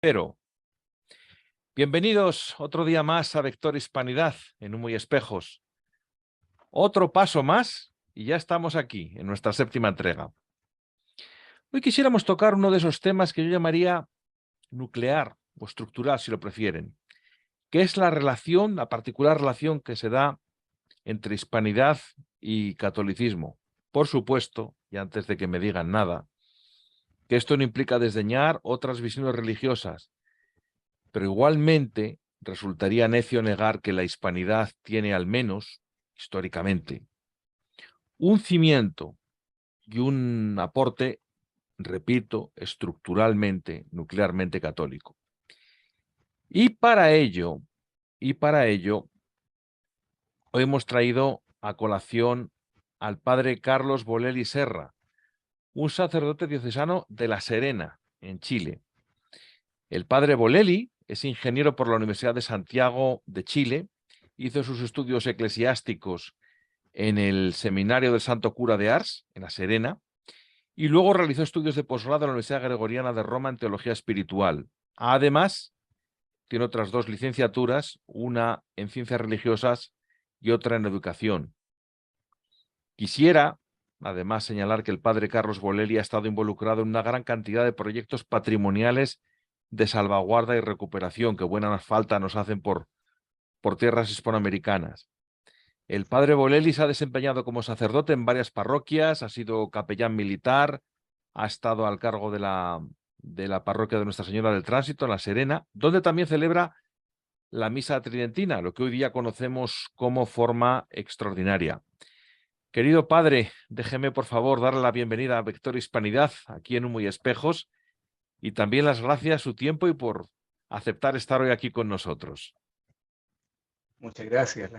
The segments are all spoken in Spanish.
Pero, bienvenidos otro día más a Vector Hispanidad en Humo y Espejos. Otro paso más y ya estamos aquí, en nuestra séptima entrega. Hoy quisiéramos tocar uno de esos temas que yo llamaría nuclear o estructural, si lo prefieren, que es la particular relación que se da entre hispanidad y catolicismo. Por supuesto, y antes de que me digan nada, que esto no implica desdeñar otras visiones religiosas, pero igualmente resultaría necio negar que la hispanidad tiene al menos, históricamente, un cimiento y un aporte, repito, estructuralmente, nuclearmente católico. Y para ello, hoy hemos traído a colación al padre Carlos Bolelli Serra, un sacerdote diocesano de La Serena, en Chile. El padre Bolelli es ingeniero por la Universidad de Santiago de Chile, hizo sus estudios eclesiásticos en el Seminario del Santo Cura de Ars, en La Serena, y luego realizó estudios de posgrado en la Universidad Gregoriana de Roma en Teología Espiritual. Además, tiene otras dos licenciaturas, una en Ciencias Religiosas y otra en Educación. Quisiera, además, señalar que el padre Carlos Bolelli ha estado involucrado en una gran cantidad de proyectos patrimoniales de salvaguarda y recuperación que buena falta nos hacen por tierras hispanoamericanas. El padre Bolelli se ha desempeñado como sacerdote en varias parroquias, ha sido capellán militar, ha estado al cargo de la parroquia de Nuestra Señora del Tránsito, en La Serena, donde también celebra la misa tridentina, lo que hoy día conocemos como forma extraordinaria. Querido padre, déjeme por favor darle la bienvenida a Vector Hispanidad, aquí en Humo y Espejos, y también las gracias a su tiempo y por aceptar estar hoy aquí con nosotros. Muchas gracias,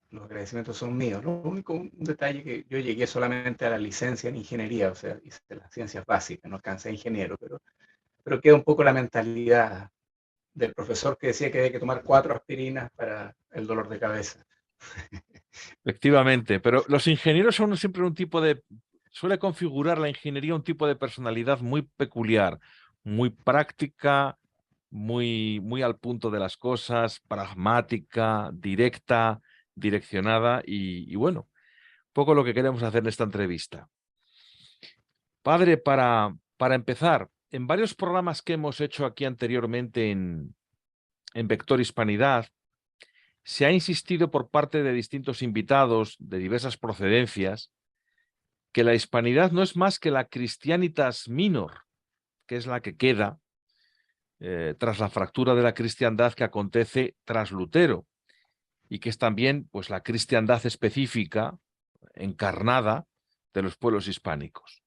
los agradecimientos son míos. Lo único, un detalle que yo llegué solamente a la licencia en ingeniería, o sea, hice las ciencias básicas, no alcancé a ingeniero, pero queda un poco la mentalidad del profesor que decía que hay que tomar 4 aspirinas para el dolor de cabeza. Efectivamente, pero los ingenieros son siempre suele configurar la ingeniería un tipo de personalidad muy peculiar, muy práctica, muy al punto de las cosas, pragmática, directa, direccionada y bueno, poco lo que queremos hacer en esta entrevista. Padre, para empezar, en varios programas que hemos hecho aquí anteriormente en Vector Hispanidad, se ha insistido por parte de distintos invitados de diversas procedencias que la hispanidad no es más que la Christianitas Minor, que es la que queda tras la fractura de la cristiandad que acontece tras Lutero, y que es también pues, la cristiandad específica, encarnada, de los pueblos hispánicos.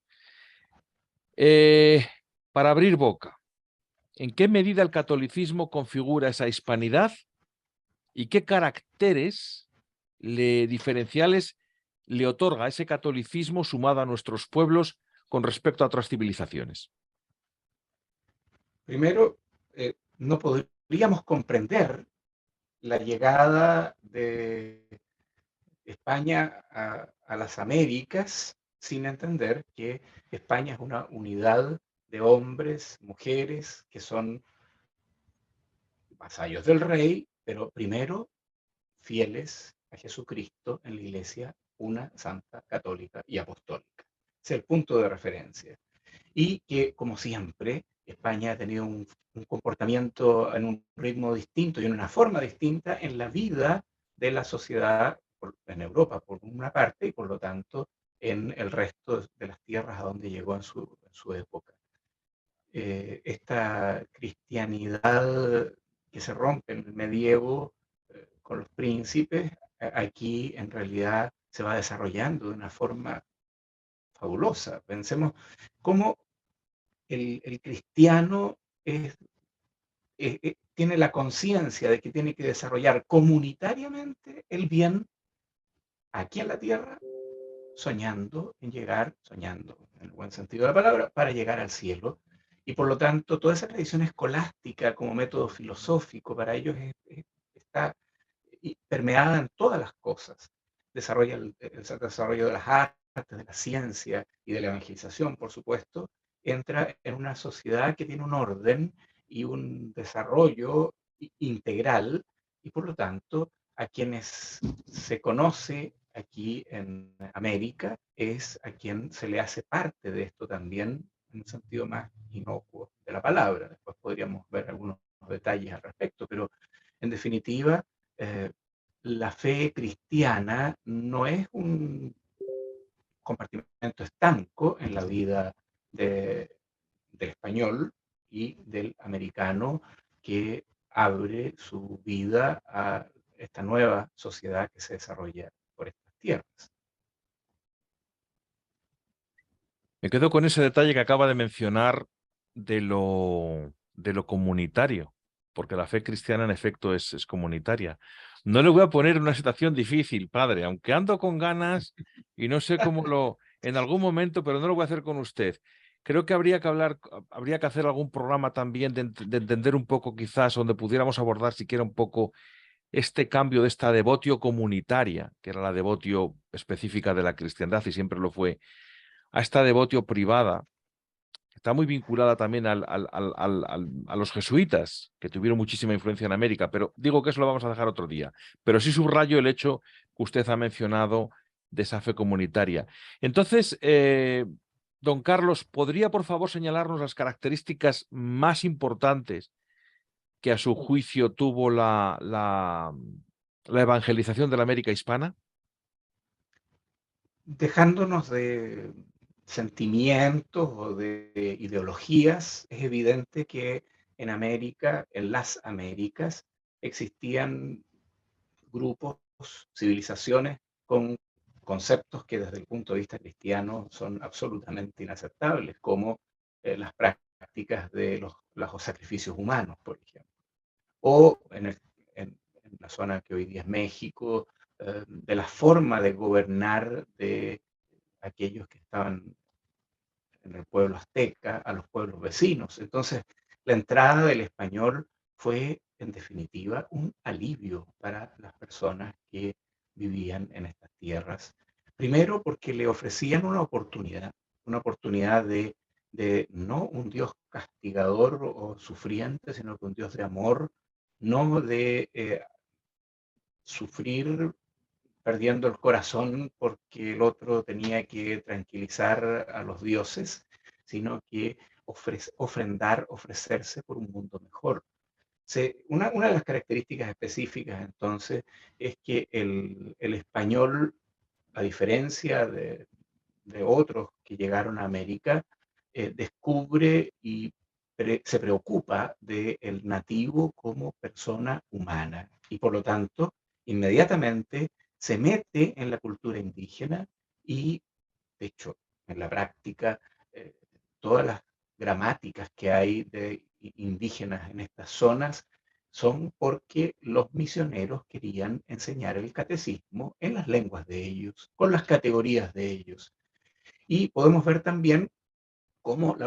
Para abrir boca, ¿en qué medida el catolicismo configura esa hispanidad y qué caracteres diferenciales le otorga ese catolicismo sumado a nuestros pueblos con respecto a otras civilizaciones? Primero, no podríamos comprender la llegada de España a las Américas sin entender que España es una unidad de hombres, mujeres, que son vasallos del rey, pero primero fieles a Jesucristo en la Iglesia, una santa, católica y apostólica. Es el punto de referencia. Y que, como siempre, España ha tenido un comportamiento en un ritmo distinto y en una forma distinta en la vida de la sociedad en Europa, por una parte, y por lo tanto en el resto de las tierras a donde llegó en su época. Esta cristianidad que se rompe en el medievo con los príncipes, aquí en realidad se va desarrollando de una forma fabulosa. Pensemos cómo el cristiano tiene la conciencia de que tiene que desarrollar comunitariamente el bien aquí en la tierra, soñando en llegar, soñando en el buen sentido de la palabra, para llegar al cielo. Y por lo tanto, toda esa tradición escolástica como método filosófico para ellos está permeada en todas las cosas. Desarrolla el desarrollo de las artes, de la ciencia y de la evangelización, por supuesto, entra en una sociedad que tiene un orden y un desarrollo integral, y por lo tanto a quienes se conoce aquí en América es a quien se le hace parte de esto también, en un sentido más inocuo de la palabra. Después podríamos ver algunos detalles al respecto, pero en definitiva, la fe cristiana no es un compartimento estanco en la vida de, del español y del americano que abre su vida a esta nueva sociedad que se desarrolla por estas tierras. Me quedo con ese detalle que acaba de mencionar de lo comunitario, porque la fe cristiana en efecto es comunitaria. No le voy a poner en una situación difícil, padre, aunque ando con ganas y no sé cómo lo, en algún momento, pero no lo voy a hacer con usted. Creo que habría que hablar, habría que hacer algún programa también de entender un poco quizás donde pudiéramos abordar siquiera un poco este cambio de esta devotio comunitaria, que era la devotio específica de la cristiandad y siempre lo fue, a esta devotio privada. Está muy vinculada también a los jesuitas, que tuvieron muchísima influencia en América, pero digo que eso lo vamos a dejar otro día. Pero sí subrayo el hecho que usted ha mencionado de esa fe comunitaria. Entonces, don Carlos, ¿podría por favor señalarnos las características más importantes que a su juicio tuvo la evangelización de la América hispana? Dejándonos de sentimientos o de ideologías, es evidente que en América, en las Américas, existían grupos, civilizaciones con conceptos que desde el punto de vista cristiano son absolutamente inaceptables, como las prácticas de los sacrificios humanos, por ejemplo. O en la zona que hoy día es México, de la forma de gobernar de aquellos que estaban en el pueblo azteca, a los pueblos vecinos. Entonces, la entrada del español fue, en definitiva, un alivio para las personas que vivían en estas tierras. Primero, porque le ofrecían una oportunidad de no un Dios castigador o sufriente, sino que un Dios de amor, no de sufrir perdiendo el corazón porque el otro tenía que tranquilizar a los dioses, sino que ofrendar, ofrecerse por un mundo mejor. Una de las características específicas entonces es que el español, a diferencia de otros que llegaron a América, descubre y se preocupa del nativo como persona humana y por lo tanto inmediatamente se mete en la cultura indígena y de hecho en la práctica eh, todas las gramáticas que hay de indígenas en estas zonas son porque los misioneros querían enseñar el catecismo en las lenguas de ellos, con las categorías de ellos. Y podemos ver también cómo la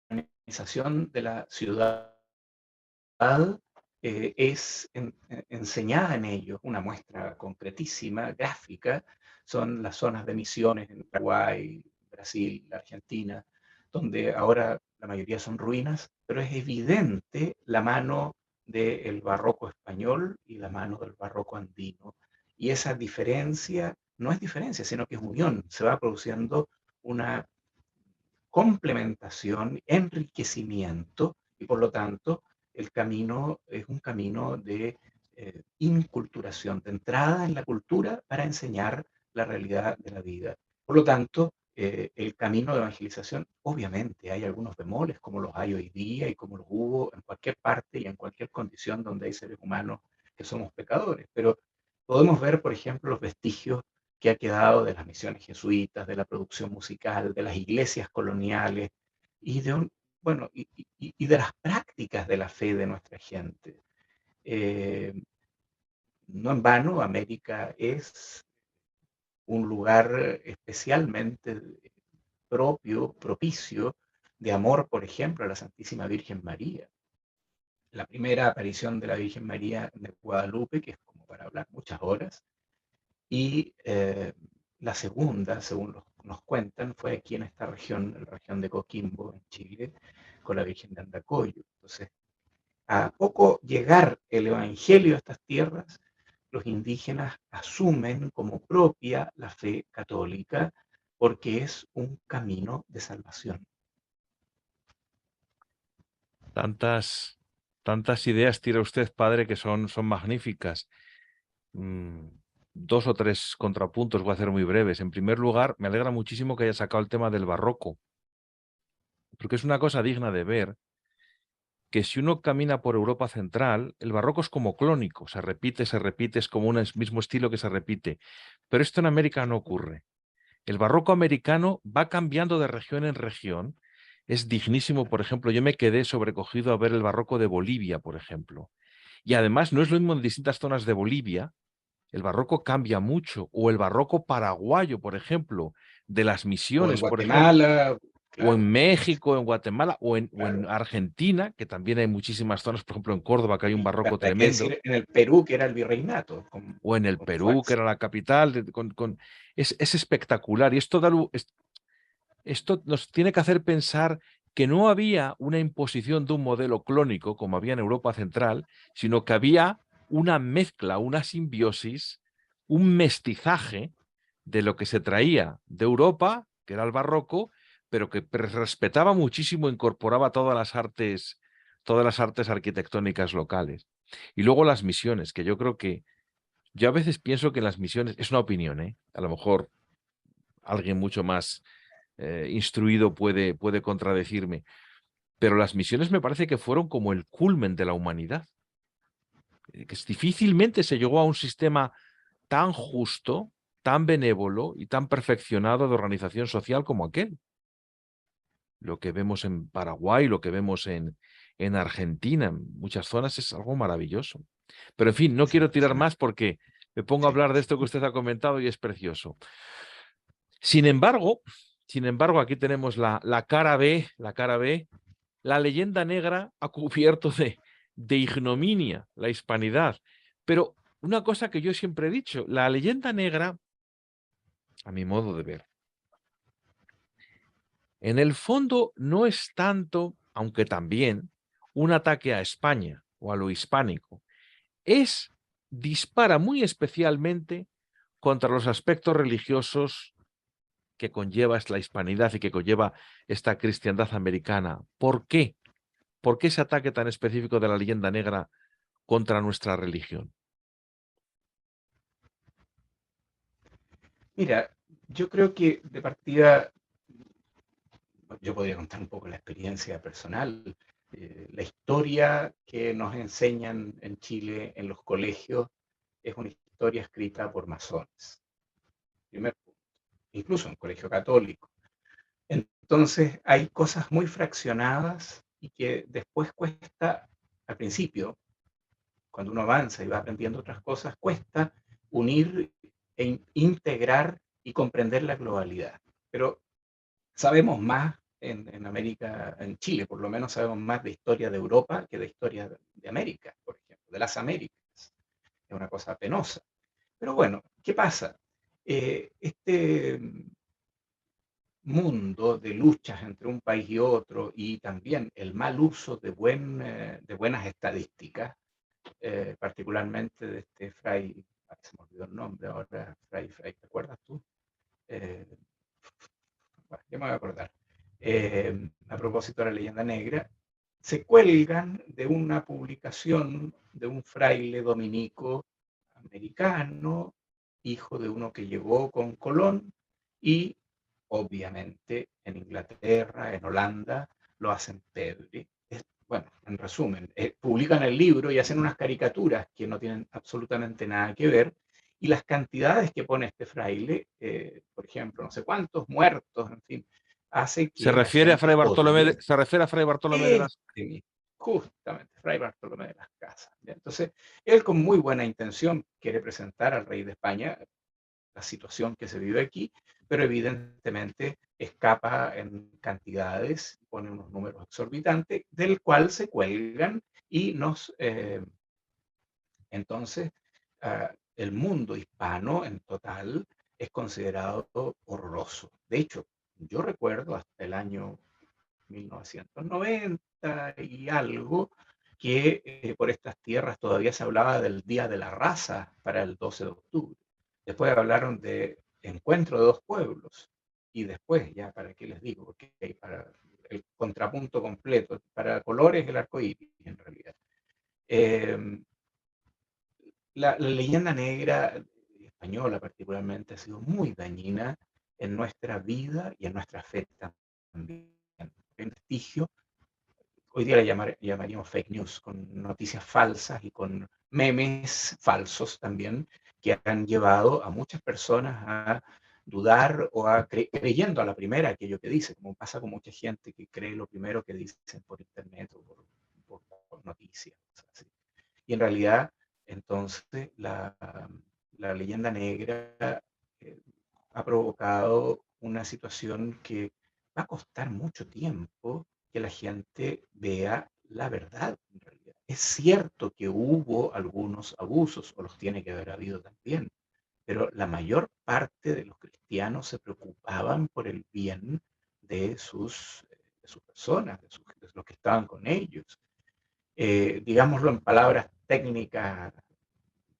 organización de la ciudad es enseñada en ellos. Una muestra concretísima, gráfica, son las zonas de misiones en Paraguay, Brasil, Argentina, donde ahora la mayoría son ruinas, pero es evidente la mano del barroco español y la mano del barroco andino. Y esa diferencia no es diferencia, sino que es unión. Se va produciendo una complementación, enriquecimiento, y por lo tanto el camino es un camino de inculturación, de entrada en la cultura para enseñar la realidad de la vida. Por lo tanto, el camino de evangelización, obviamente hay algunos bemoles, como los hay hoy día y como los hubo en cualquier parte y en cualquier condición donde hay seres humanos que somos pecadores, pero podemos ver, por ejemplo, los vestigios que ha quedado de las misiones jesuitas, de la producción musical, de las iglesias coloniales y bueno, y de las prácticas de la fe de nuestra gente. Eh, no en vano, América es un lugar especialmente propicio de amor, por ejemplo, a la Santísima Virgen María. La primera aparición de la Virgen María de Guadalupe, que es como para hablar muchas horas, y la segunda, según nos cuentan, fue aquí en esta región, la región de Coquimbo, en Chile, Francisco, la Virgen de Andacollo. Entonces, a poco llegar el Evangelio a estas tierras, los indígenas asumen como propia la fe católica porque es un camino de salvación. Tantas, tantas ideas tira usted, padre, que son magníficas. Dos o tres contrapuntos voy a hacer muy breves. En primer lugar, me alegra muchísimo que haya sacado el tema del barroco, porque es una cosa digna de ver que si uno camina por Europa Central, el barroco es como clónico, se repite, es como un mismo estilo que se repite. Pero esto en América no ocurre. El barroco americano va cambiando de región en región. Es dignísimo, por ejemplo, yo me quedé sobrecogido a ver el barroco de Bolivia, por ejemplo. Y además no es lo mismo en distintas zonas de Bolivia, el barroco cambia mucho, o el barroco paraguayo, por ejemplo, de las O en misiones, por ejemplo, Guatemala, o claro. en México, en Guatemala, o en Claro. Argentina, que también hay muchísimas zonas, por ejemplo, en Córdoba, que hay un Y barroco hay que tremendo, decir en el Perú, que era el virreinato, o en el con Perú, que fuerza. era la capital, es espectacular. Y esto, esto nos tiene que hacer pensar que no había una imposición de un modelo clónico, como había en Europa Central, sino que había una mezcla, una simbiosis, un mestizaje de lo que se traía de Europa, que era el barroco, pero que respetaba muchísimo, incorporaba todas las artes arquitectónicas locales. Y luego las misiones, que yo creo que yo a veces pienso que las misiones, es una opinión, ¿eh? A lo mejor alguien mucho más instruido puede contradecirme, pero las misiones me parece que fueron como el culmen de la humanidad, que difícilmente se llegó a un sistema tan justo, tan benévolo y tan perfeccionado de organización social como aquel. Lo que vemos en Paraguay, lo que vemos en Argentina, en muchas zonas es algo maravilloso. Pero en fin, no Es quiero tirar impresionante. más porque me pongo a Sí, hablar de esto que usted ha comentado y es precioso. Sin embargo, aquí tenemos la cara B, la cara B. La leyenda negra ha cubierto de ignominia la hispanidad. Pero una cosa que yo siempre he dicho, la leyenda negra, a mi modo de ver, en el fondo no es tanto, aunque también, un ataque a España o a lo hispánico. Dispara muy especialmente contra los aspectos religiosos que conlleva la hispanidad y que conlleva esta cristiandad americana. ¿Por qué? ¿Por qué ese ataque tan específico de la leyenda negra contra nuestra religión? mira, yo creo que de partida, yo podría contar un poco la experiencia personal. La historia que nos enseñan en Chile en los colegios es una historia escrita por masones. Primer punto. Incluso en colegio católico. Entonces hay cosas muy fraccionadas y que después cuesta, al principio, cuando uno avanza y va aprendiendo otras cosas, cuesta unir e integrar y comprender la globalidad. Pero sabemos más en América, en Chile por lo menos sabemos más de historia de Europa que de historia de América, por ejemplo, de las Américas. Es una cosa penosa. Pero bueno, ¿qué pasa? Este mundo de luchas entre un país y otro y también el mal uso de buenas estadísticas, particularmente de este Fray, se me olvidó el nombre ahora, Fray, ¿te acuerdas tú? Eh, bueno, ya me voy a acordar. A propósito de la leyenda negra, se cuelgan de una publicación de un fraile dominico americano, hijo de uno que llegó con Colón, y obviamente en Inglaterra, en Holanda, lo hacen pebre. Bueno, en resumen, publican el libro y hacen unas caricaturas que no tienen absolutamente nada que ver, y las cantidades que pone este fraile, por ejemplo, no sé cuántos muertos, en fin, hace que la gente odie. Se refiere a Fray Bartolomé de las... Este, justamente, Fray Bartolomé de las Casas. Entonces, él con muy buena intención quiere presentar al rey de España la situación que se vive aquí, pero evidentemente escapa en cantidades, pone unos números exorbitantes, del cual se cuelgan y entonces, el mundo hispano en total es considerado horroroso. De hecho, yo recuerdo hasta el año 1990 y algo, que por estas tierras todavía se hablaba del Día de la Raza para el 12 de octubre. Después hablaron de encuentro de dos pueblos. Y después, ya, ¿para qué les digo? Porque para el contrapunto completo, para colores el arco iris, en realidad. La leyenda negra española particularmente ha sido muy dañina en nuestra vida y en nuestra fe también. En prestigio, hoy día le llamaríamos fake news, con noticias falsas y con memes falsos también, que han llevado a muchas personas a dudar o a creyendo a la primera aquello que dice, como pasa con mucha gente que cree lo primero que dicen por internet o por noticias. Así. Y en realidad, entonces, la leyenda negra eh, ha provocado una situación que va a costar mucho tiempo que la gente vea la verdad, en realidad. Es cierto que hubo algunos abusos, o los tiene que haber habido también, pero la mayor parte de los cristianos se preocupaban por el bien de sus personas, de los que estaban con ellos. Digámoslo en palabras técnicas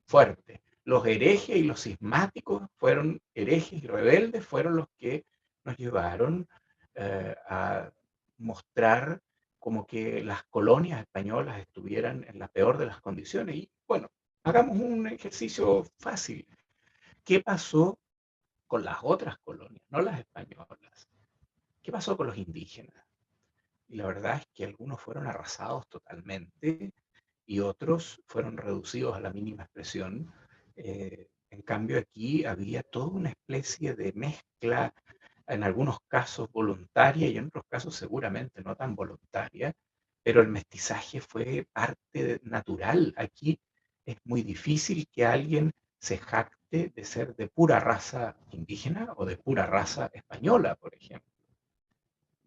fuertes, los herejes y los cismáticos fueron herejes y rebeldes, fueron los que nos llevaron a mostrar como que las colonias españolas estuvieran en la peor de las condiciones. Y bueno, hagamos un ejercicio fácil. ¿Qué pasó con las otras colonias, no las españolas? ¿Qué pasó con los indígenas? Y la verdad es que algunos fueron arrasados totalmente y otros fueron reducidos a la mínima expresión. En cambio, aquí había toda una especie de mezcla, en algunos casos voluntaria y en otros casos seguramente no tan voluntaria, pero el mestizaje fue parte natural. Aquí es muy difícil que alguien se jacte de ser de pura raza indígena o de pura raza española, por ejemplo.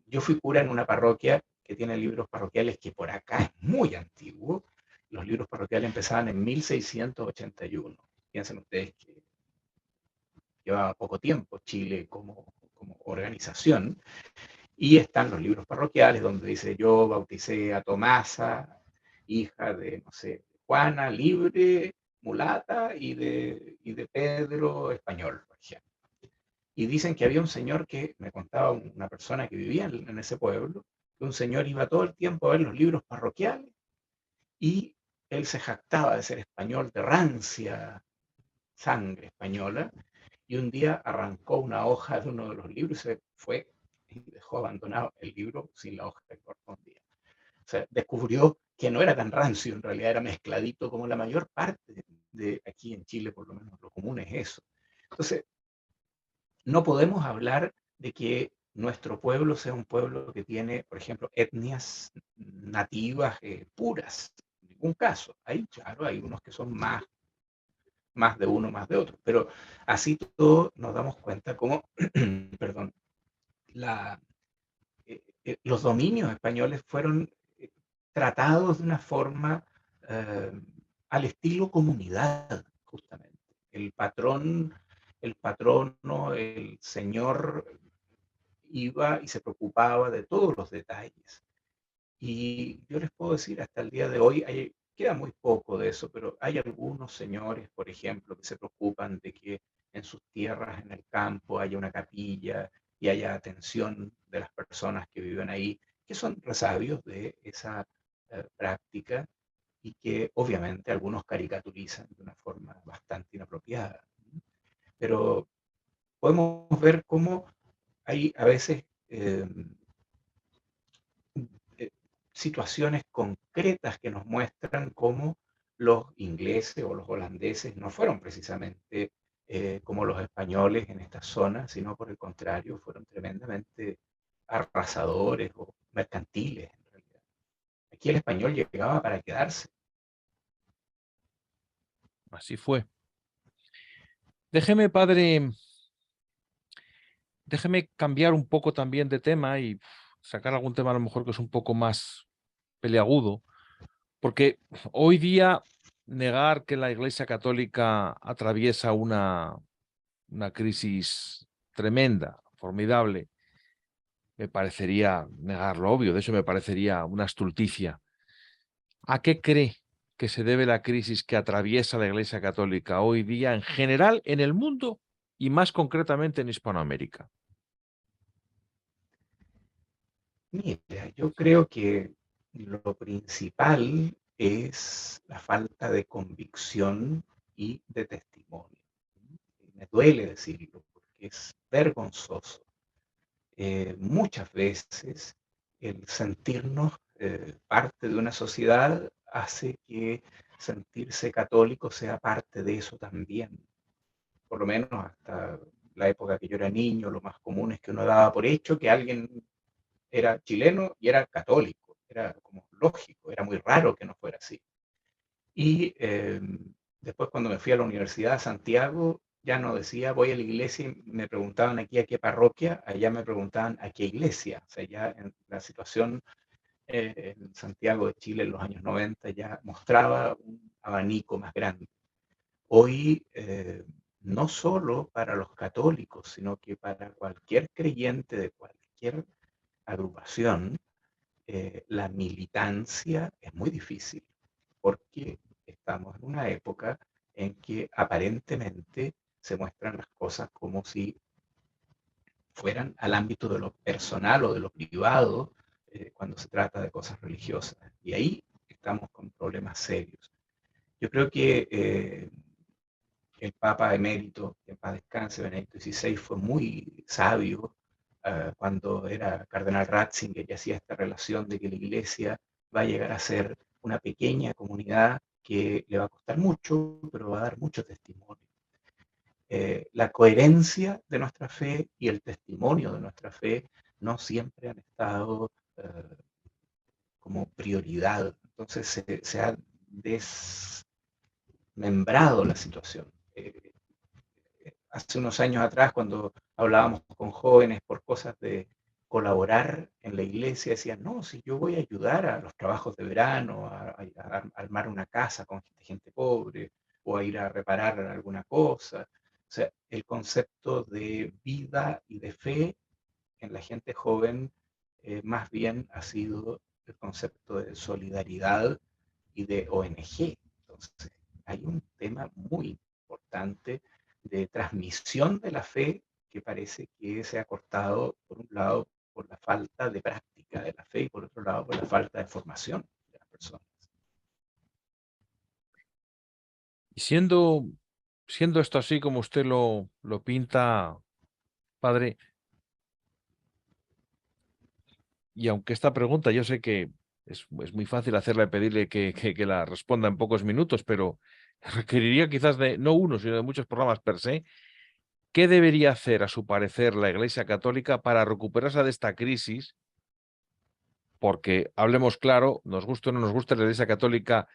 Yo fui cura en una parroquia que tiene libros parroquiales que por acá es muy antiguo. Los libros parroquiales empezaban en 1681. Piensen ustedes que llevaba poco tiempo Chile como organización. Y están los libros parroquiales donde dice: yo bauticé a Tomasa, hija de, no sé, Juana, libre, mulata, y de Pedro, español, por ejemplo. Y dicen que había un señor que, me contaba una persona que vivía en ese pueblo, que un señor iba todo el tiempo a ver los libros parroquiales y él se jactaba de ser español, de rancia sangre española, y un día arrancó una hoja de uno de los libros y se fue y dejó abandonado el libro sin la hoja que correspondía. O sea, descubrió que no era tan rancio, en realidad era mezcladito como la mayor parte de aquí en Chile, por lo menos lo común es eso. Entonces, no podemos hablar de que nuestro pueblo sea un pueblo que tiene, por ejemplo, etnias nativas puras. En ningún caso. Hay, claro, hay unos que son más de uno, más de otro, pero así todo nos damos cuenta cómo, perdón, la, los dominios españoles fueron tratados de una forma eh, al estilo comunidad, justamente. El patrón, el patrono, el señor iba y se preocupaba de todos los detalles. Y yo les puedo decir, hasta el día de hoy queda muy poco de eso, pero hay algunos señores, por ejemplo, que se preocupan de que en sus tierras, en el campo, haya una capilla y haya atención de las personas que viven ahí, que son resabios de esa práctica y que obviamente algunos caricaturizan de una forma bastante inapropiada. Pero podemos ver cómo hay a veces eh, situaciones concretas que nos muestran cómo los ingleses o los holandeses no fueron precisamente como los españoles en esta zona, sino por el contrario, fueron tremendamente arrasadores o mercantiles en realidad. Aquí el español llegaba para quedarse. Así fue. Déjeme, padre, déjeme cambiar un poco también de tema y sacar algún tema a lo mejor que es un poco más peleagudo, porque hoy día negar que la Iglesia Católica atraviesa una crisis tremenda, formidable, me parecería negar lo obvio, de eso me parecería una estulticia. ¿A qué cree que se debe la crisis que atraviesa la Iglesia Católica hoy día en general en el mundo y más concretamente en Hispanoamérica? Mira, yo creo que lo principal es la falta de convicción y de testimonio. Me duele decirlo porque es vergonzoso. Muchas veces el sentirnos parte de una sociedad hace que sentirse católico sea parte de eso también. Por lo menos hasta la época que yo era niño, lo más común es que uno daba por hecho que alguien era chileno y era católico. Era como lógico, era muy raro que no fuera así. Y después cuando me fui a la Universidad de Santiago, ya no decía voy a la iglesia y me preguntaban aquí a qué parroquia, allá me preguntaban a qué iglesia. O sea, ya en la situación en Santiago de Chile en los años 90 ya mostraba un abanico más grande. Hoy, no solo para los católicos, sino que para cualquier creyente de cualquier agrupación, la militancia es muy difícil, porque estamos en una época en que aparentemente se muestran las cosas como si fueran al ámbito de lo personal o de lo privado cuando se trata de cosas religiosas. Y ahí estamos con problemas serios. Yo creo que el Papa emérito, que en paz descanse, Benedicto XVI, fue muy sabio cuando era cardenal Ratzinger y hacía esta relación de que la Iglesia va a llegar a ser una pequeña comunidad que le va a costar mucho, pero va a dar mucho testimonio. La coherencia de nuestra fe y el testimonio de nuestra fe no siempre han estado como prioridad. Entonces se ha desmembrado la situación. Hace unos años atrás, cuando hablábamos con jóvenes por cosas de colaborar en la iglesia, decían, no, si yo voy a ayudar a los trabajos de verano, a armar una casa con gente pobre, o a ir a reparar alguna cosa. O sea, el concepto de vida y de fe en la gente joven más bien ha sido el concepto de solidaridad y de ONG. Entonces, hay un tema muy importante de transmisión de la fe que parece que se ha cortado, por un lado, por la falta de práctica de la fe y por otro lado, por la falta de formación de las personas. Y siendo esto así como usted lo pinta, padre, y aunque esta pregunta yo sé que es muy fácil hacerla y pedirle que la responda en pocos minutos, pero requeriría quizás de no uno, sino de muchos programas per se, ¿qué debería hacer, a su parecer, la Iglesia Católica para recuperarse de esta crisis? Porque hablemos claro, nos guste o no nos guste, la Iglesia Católica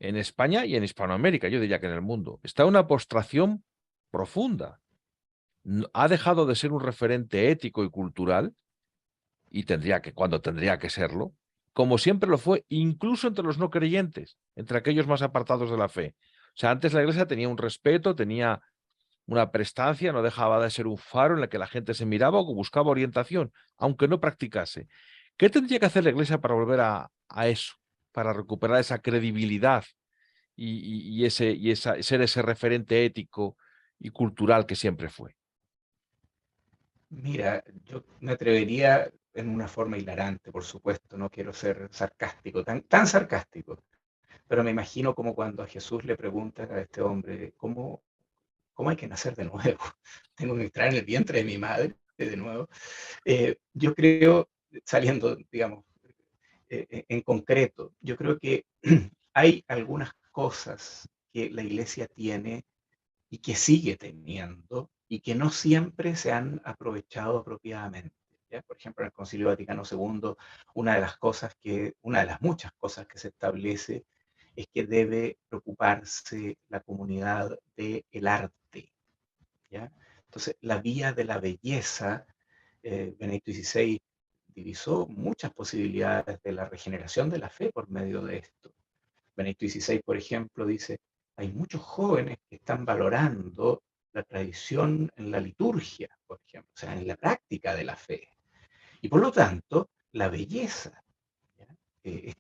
en España y en Hispanoamérica, yo diría que en el mundo, está en una postración profunda. Ha dejado de ser un referente ético y cultural, y cuando tendría que serlo, como siempre lo fue, incluso entre los no creyentes, entre aquellos más apartados de la fe. O sea, antes la Iglesia tenía un respeto, tenía una prestancia, no dejaba de ser un faro en el que la gente se miraba o buscaba orientación, aunque no practicase. ¿Qué tendría que hacer la Iglesia para volver a eso, para recuperar esa credibilidad y ser ese referente ético y cultural que siempre fue? Mira, yo me atrevería en una forma hilarante, por supuesto, no quiero ser sarcástico, tan sarcástico, pero me imagino como cuando a Jesús le pregunta a este hombre, ¿cómo hay que nacer de nuevo? Tengo que entrar en el vientre de mi madre de nuevo. Yo creo, saliendo, digamos, en concreto, yo creo que hay algunas cosas que la iglesia tiene y que sigue teniendo y que no siempre se han aprovechado apropiadamente. ¿Ya? Por ejemplo, en el Concilio Vaticano II, una de las muchas cosas que se establece es que debe preocuparse la comunidad del arte. ¿Ya? Entonces, la vía de la belleza, Benedicto XVI divisó muchas posibilidades de la regeneración de la fe por medio de esto. Benedicto XVI, por ejemplo, dice, hay muchos jóvenes que están valorando la tradición en la liturgia, por ejemplo, o sea, en la práctica de la fe. Y por lo tanto, la belleza, ¿ya? Eh,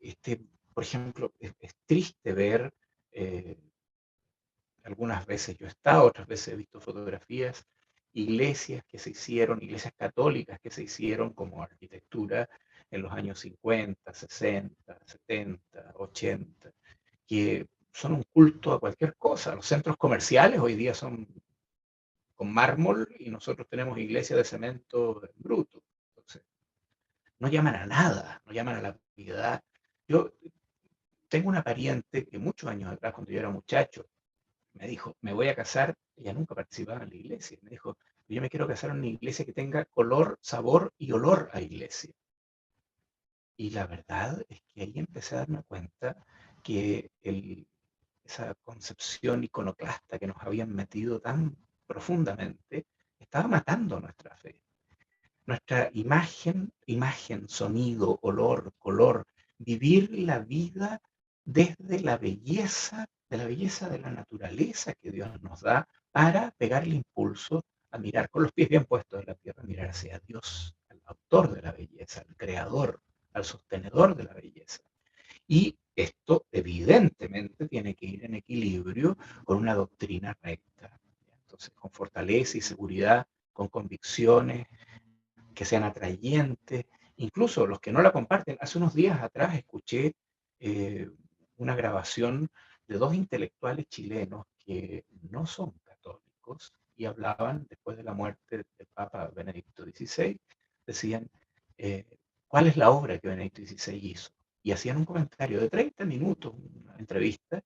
este, por ejemplo, es triste ver, eh, algunas veces yo he estado, otras veces he visto fotografías, iglesias que se hicieron, iglesias católicas que se hicieron como arquitectura en los años 50, 60, 70, 80, que son un culto a cualquier cosa. Los centros comerciales hoy día son con mármol y nosotros tenemos iglesias de cemento bruto. Entonces, no llaman a nada, no llaman a la piedad. Yo tengo una pariente que muchos años atrás, cuando yo era muchacho, me dijo, me voy a casar, ella nunca participaba en la iglesia, me dijo, yo me quiero casar en una iglesia que tenga color, sabor y olor a iglesia. Y la verdad es que ahí empecé a darme cuenta que esa concepción iconoclasta que nos habían metido tan profundamente estaba matando nuestra fe. Nuestra imagen, sonido, olor, color, vivir la vida desde la belleza, de la naturaleza que Dios nos da para pegarle impulso a mirar con los pies bien puestos en la tierra, a mirar hacia Dios, al autor de la belleza, al creador, al sostenedor de la belleza. Y esto evidentemente tiene que ir en equilibrio con una doctrina recta. Entonces, con fortaleza y seguridad, con convicciones que sean atrayentes, incluso los que no la comparten. Hace unos días atrás escuché eh, una grabación de dos intelectuales chilenos que no son católicos y hablaban, después de la muerte del Papa Benedicto XVI, decían, eh, ¿cuál es la obra que Benedicto XVI hizo? Y hacían un comentario de 30 minutos, una entrevista,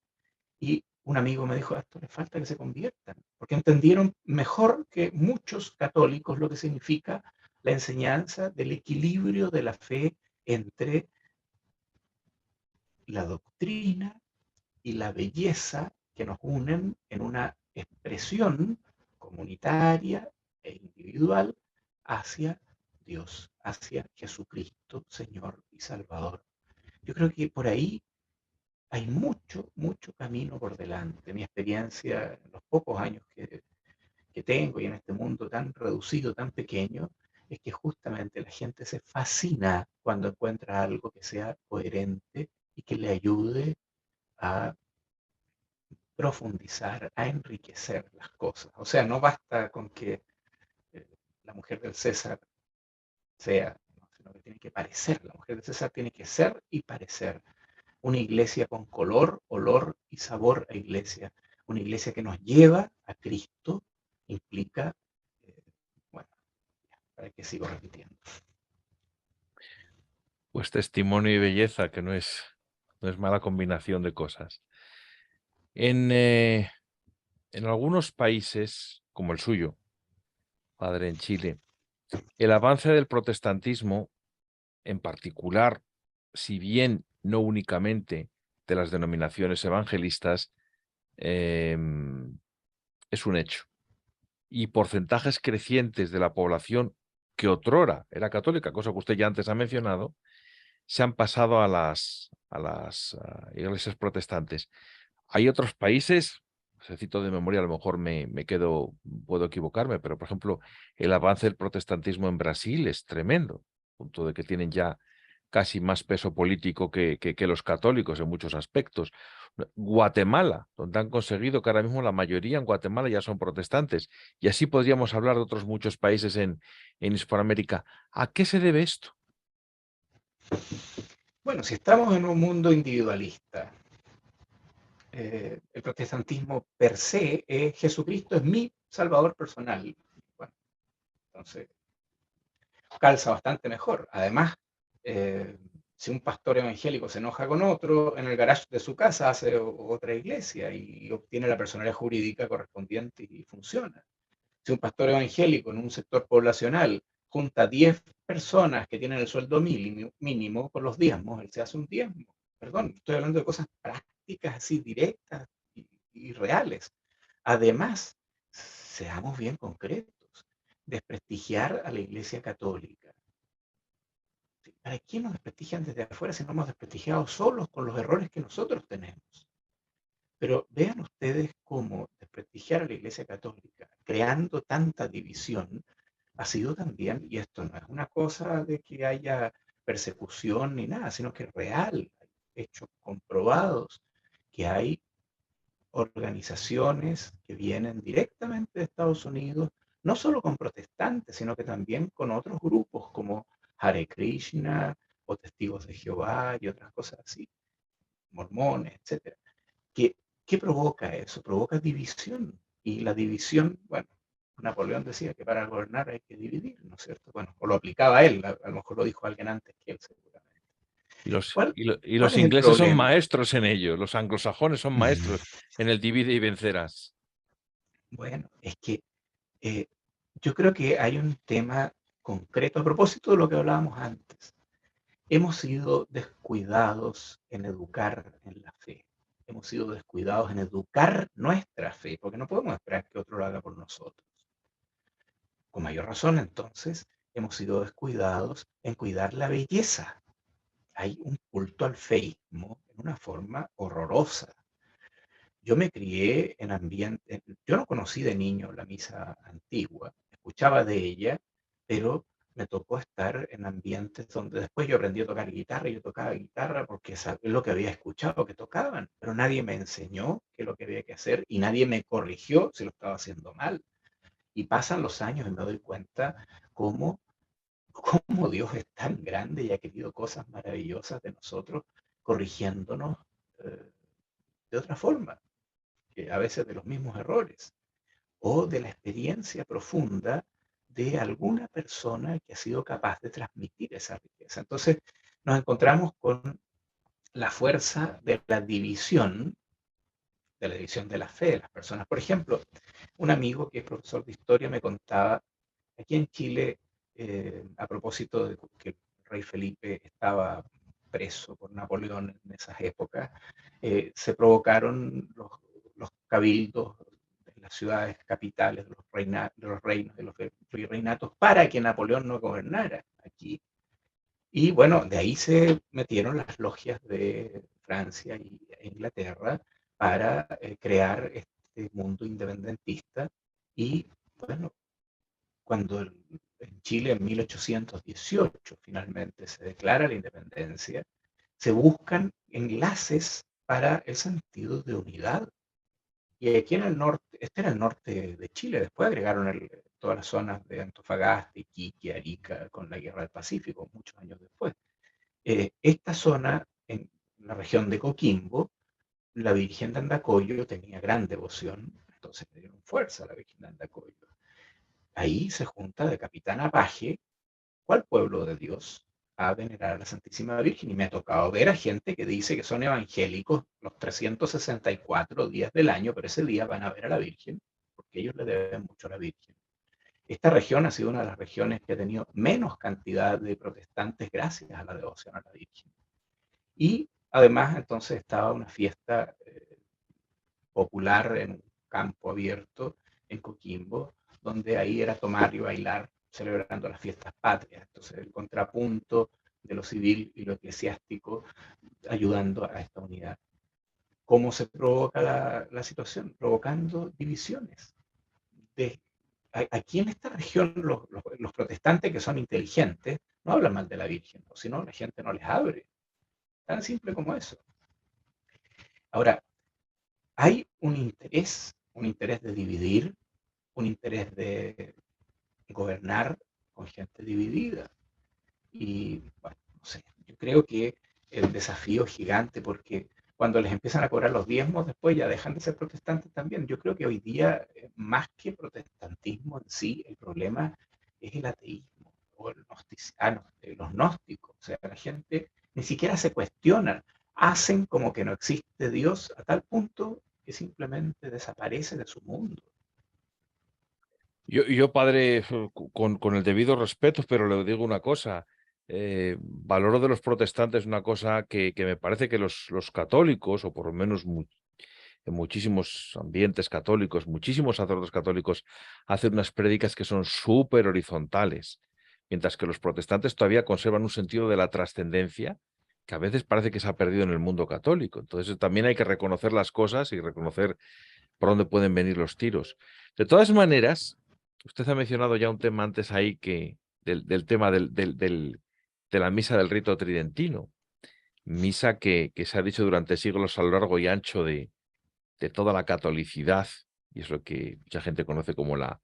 y un amigo me dijo, a esto le falta que se conviertan, porque entendieron mejor que muchos católicos lo que significa la enseñanza del equilibrio de la fe entre la doctrina y la belleza que nos unen en una expresión comunitaria e individual hacia Dios, hacia Jesucristo, Señor y Salvador. Yo creo que por ahí hay mucho, mucho camino por delante. Mi experiencia en los pocos años que tengo y en este mundo tan reducido, tan pequeño, es que justamente la gente se fascina cuando encuentra algo que sea coherente y que le ayude a profundizar, a enriquecer las cosas. O sea, no basta con que eh, la mujer del César sea, ¿no? Sino que tiene que parecer, la mujer del César tiene que ser y parecer. Una iglesia con color, olor y sabor a iglesia. Una iglesia que nos lleva a Cristo implica, eh, bueno, para que sigo repitiendo. Pues testimonio y belleza, que no es mala combinación de cosas. En algunos países, como el suyo, padre en Chile, el avance del protestantismo, en particular, si bien no únicamente de las denominaciones evangelistas, es un hecho. Y porcentajes crecientes de la población que otrora era católica, cosa que usted ya antes ha mencionado, se han pasado a las iglesias protestantes. Hay otros países, se cito de memoria, a lo mejor me quedo, puedo equivocarme, pero por ejemplo, el avance del protestantismo en Brasil es tremendo, al punto de que tienen ya casi más peso político que los católicos en muchos aspectos. Guatemala, donde han conseguido que ahora mismo la mayoría en Guatemala ya son protestantes. Y así podríamos hablar de otros muchos países en Hispanoamérica. ¿A qué se debe esto? Bueno, si estamos en un mundo individualista, el protestantismo per se es Jesucristo es mi salvador personal. Bueno, entonces calza bastante mejor. Además, eh, si un pastor evangélico se enoja con otro, en el garage de su casa hace otra iglesia y obtiene la personalidad jurídica correspondiente y funciona. Si un pastor evangélico en un sector poblacional junta 10 personas que tienen el sueldo mínimo con los diezmos, él se hace un diezmo. Perdón, estoy hablando de cosas prácticas, así directas y reales. Además, seamos bien concretos, desprestigiar a la Iglesia Católica. ¿Para qué nos desprestigian desde afuera si no hemos desprestigiado solos con los errores que nosotros tenemos? Pero vean ustedes cómo desprestigiar a la Iglesia Católica, creando tanta división, ha sido también, y esto no es una cosa de que haya persecución ni nada, sino que es real, hay hechos comprobados, que hay organizaciones que vienen directamente de Estados Unidos, no solo con protestantes, sino que también con otros grupos como Hare Krishna o Testigos de Jehová y otras cosas así, mormones, etcétera. ¿Qué, ¿Qué provoca eso? Provoca división. Y la división, bueno, Napoleón decía que para gobernar hay que dividir, ¿no es cierto? Bueno, o lo aplicaba él, a lo mejor lo dijo alguien antes que él seguramente. Y ¿Cuál los es el ingleses son problema? maestros en ello, los anglosajones son maestros en el divide y vencerás. Bueno, es que eh, yo creo que hay un tema concreto a propósito de lo que hablábamos antes. Hemos sido descuidados en educar en la fe. Hemos sido descuidados en educar nuestra fe, porque no podemos esperar que otro lo haga por nosotros. Con mayor razón, entonces, hemos sido descuidados en cuidar la belleza. Hay un culto al feísmo en una forma horrorosa. Yo me crié en ambiente, yo no conocí de niño la misa antigua, escuchaba de ella, pero me tocó estar en ambientes donde después yo aprendí a tocar guitarra y yo tocaba guitarra porque es lo que había escuchado que tocaban, pero nadie me enseñó qué es lo que había que hacer y nadie me corrigió si lo estaba haciendo mal. Y pasan los años y me doy cuenta cómo, cómo Dios es tan grande y ha querido cosas maravillosas de nosotros, corrigiéndonos eh, de otra forma, a veces de los mismos errores, o de la experiencia profunda de alguna persona que ha sido capaz de transmitir esa riqueza. Entonces nos encontramos con la fuerza de la división de la fe de las personas. Por ejemplo, un amigo que es profesor de historia me contaba, aquí en Chile, a propósito de que el rey Felipe estaba preso por Napoleón en esas épocas, se provocaron los cabildos de las ciudades capitales, de los reinos, de los virreinatos, para que Napoleón no gobernara aquí. Y bueno, de ahí se metieron las logias de Francia e Inglaterra para crear este mundo independentista. Y bueno, cuando en Chile en 1818 finalmente se declara la independencia, se buscan enlaces para el sentido de unidad. Y aquí en el norte, este era el norte de Chile, después agregaron todas las zonas de Antofagasta, Iquique, Arica, con la Guerra del Pacífico, muchos años después. Esta zona, en la región de Coquimbo, la Virgen de Andacollo tenía gran devoción, entonces le dieron fuerza a la Virgen de Andacollo. Ahí se junta de capitán a paje, ¿cuál pueblo de Dios a venerar a la Santísima Virgen? Y me ha tocado ver a gente que dice que son evangélicos los 364 días del año, pero ese día van a ver a la Virgen, porque ellos le deben mucho a la Virgen. Esta región ha sido una de las regiones que ha tenido menos cantidad de protestantes gracias a la devoción a la Virgen. Y además entonces estaba una fiesta popular en un campo abierto en Coquimbo, donde ahí era tomar y bailar celebrando las fiestas patrias. Entonces el contrapunto de lo civil y lo eclesiástico ayudando a esta unidad. ¿Cómo se provoca la situación? Provocando divisiones. De, aquí en esta región los protestantes que son inteligentes no hablan mal de la Virgen, sino la gente no les abre. Tan simple como eso. Ahora, hay un interés de dividir, un interés de gobernar con gente dividida. Y bueno, no sé, yo creo que el desafío es gigante porque cuando les empiezan a cobrar los diezmos, después ya dejan de ser protestantes también. Yo creo que hoy día, más que protestantismo en sí, el problema es el ateísmo o los gnósticos. O sea, la gente ni siquiera se cuestiona, hacen como que no existe Dios a tal punto que simplemente desaparece de su mundo. Yo, padre, con el debido respeto, pero le digo una cosa. Valoro de los protestantes una cosa que me parece que los católicos, o por lo menos en muchísimos ambientes católicos, muchísimos sacerdotes católicos hacen unas prédicas que son súper horizontales, mientras que los protestantes todavía conservan un sentido de la trascendencia que a veces parece que se ha perdido en el mundo católico. Entonces también hay que reconocer las cosas y reconocer por dónde pueden venir los tiros. De todas maneras, Usted ha mencionado ya un tema antes ahí del tema de la misa del rito tridentino, misa que se ha dicho durante siglos a lo largo y ancho de toda la catolicidad, y es lo que mucha gente conoce como la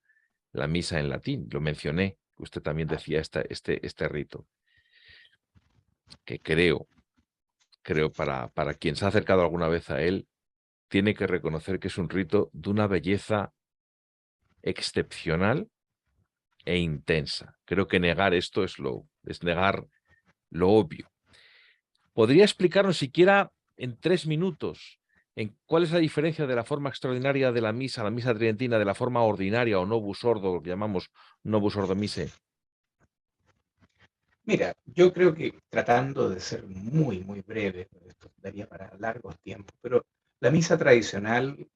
misa en latín. Lo mencioné, usted también decía este rito, que creo para quien se ha acercado alguna vez a él, tiene que reconocer que es un rito de una belleza excepcional e intensa. Creo que negar esto es negar lo obvio. ¿Podría explicarnos siquiera en 3 minutos en cuál es la diferencia de la forma extraordinaria de la misa tridentina, de la forma ordinaria o novus ordo, lo que llamamos novus ordo mise? Mira, yo creo que tratando de ser muy, muy breve, esto daría para largos tiempos, pero la misa tradicional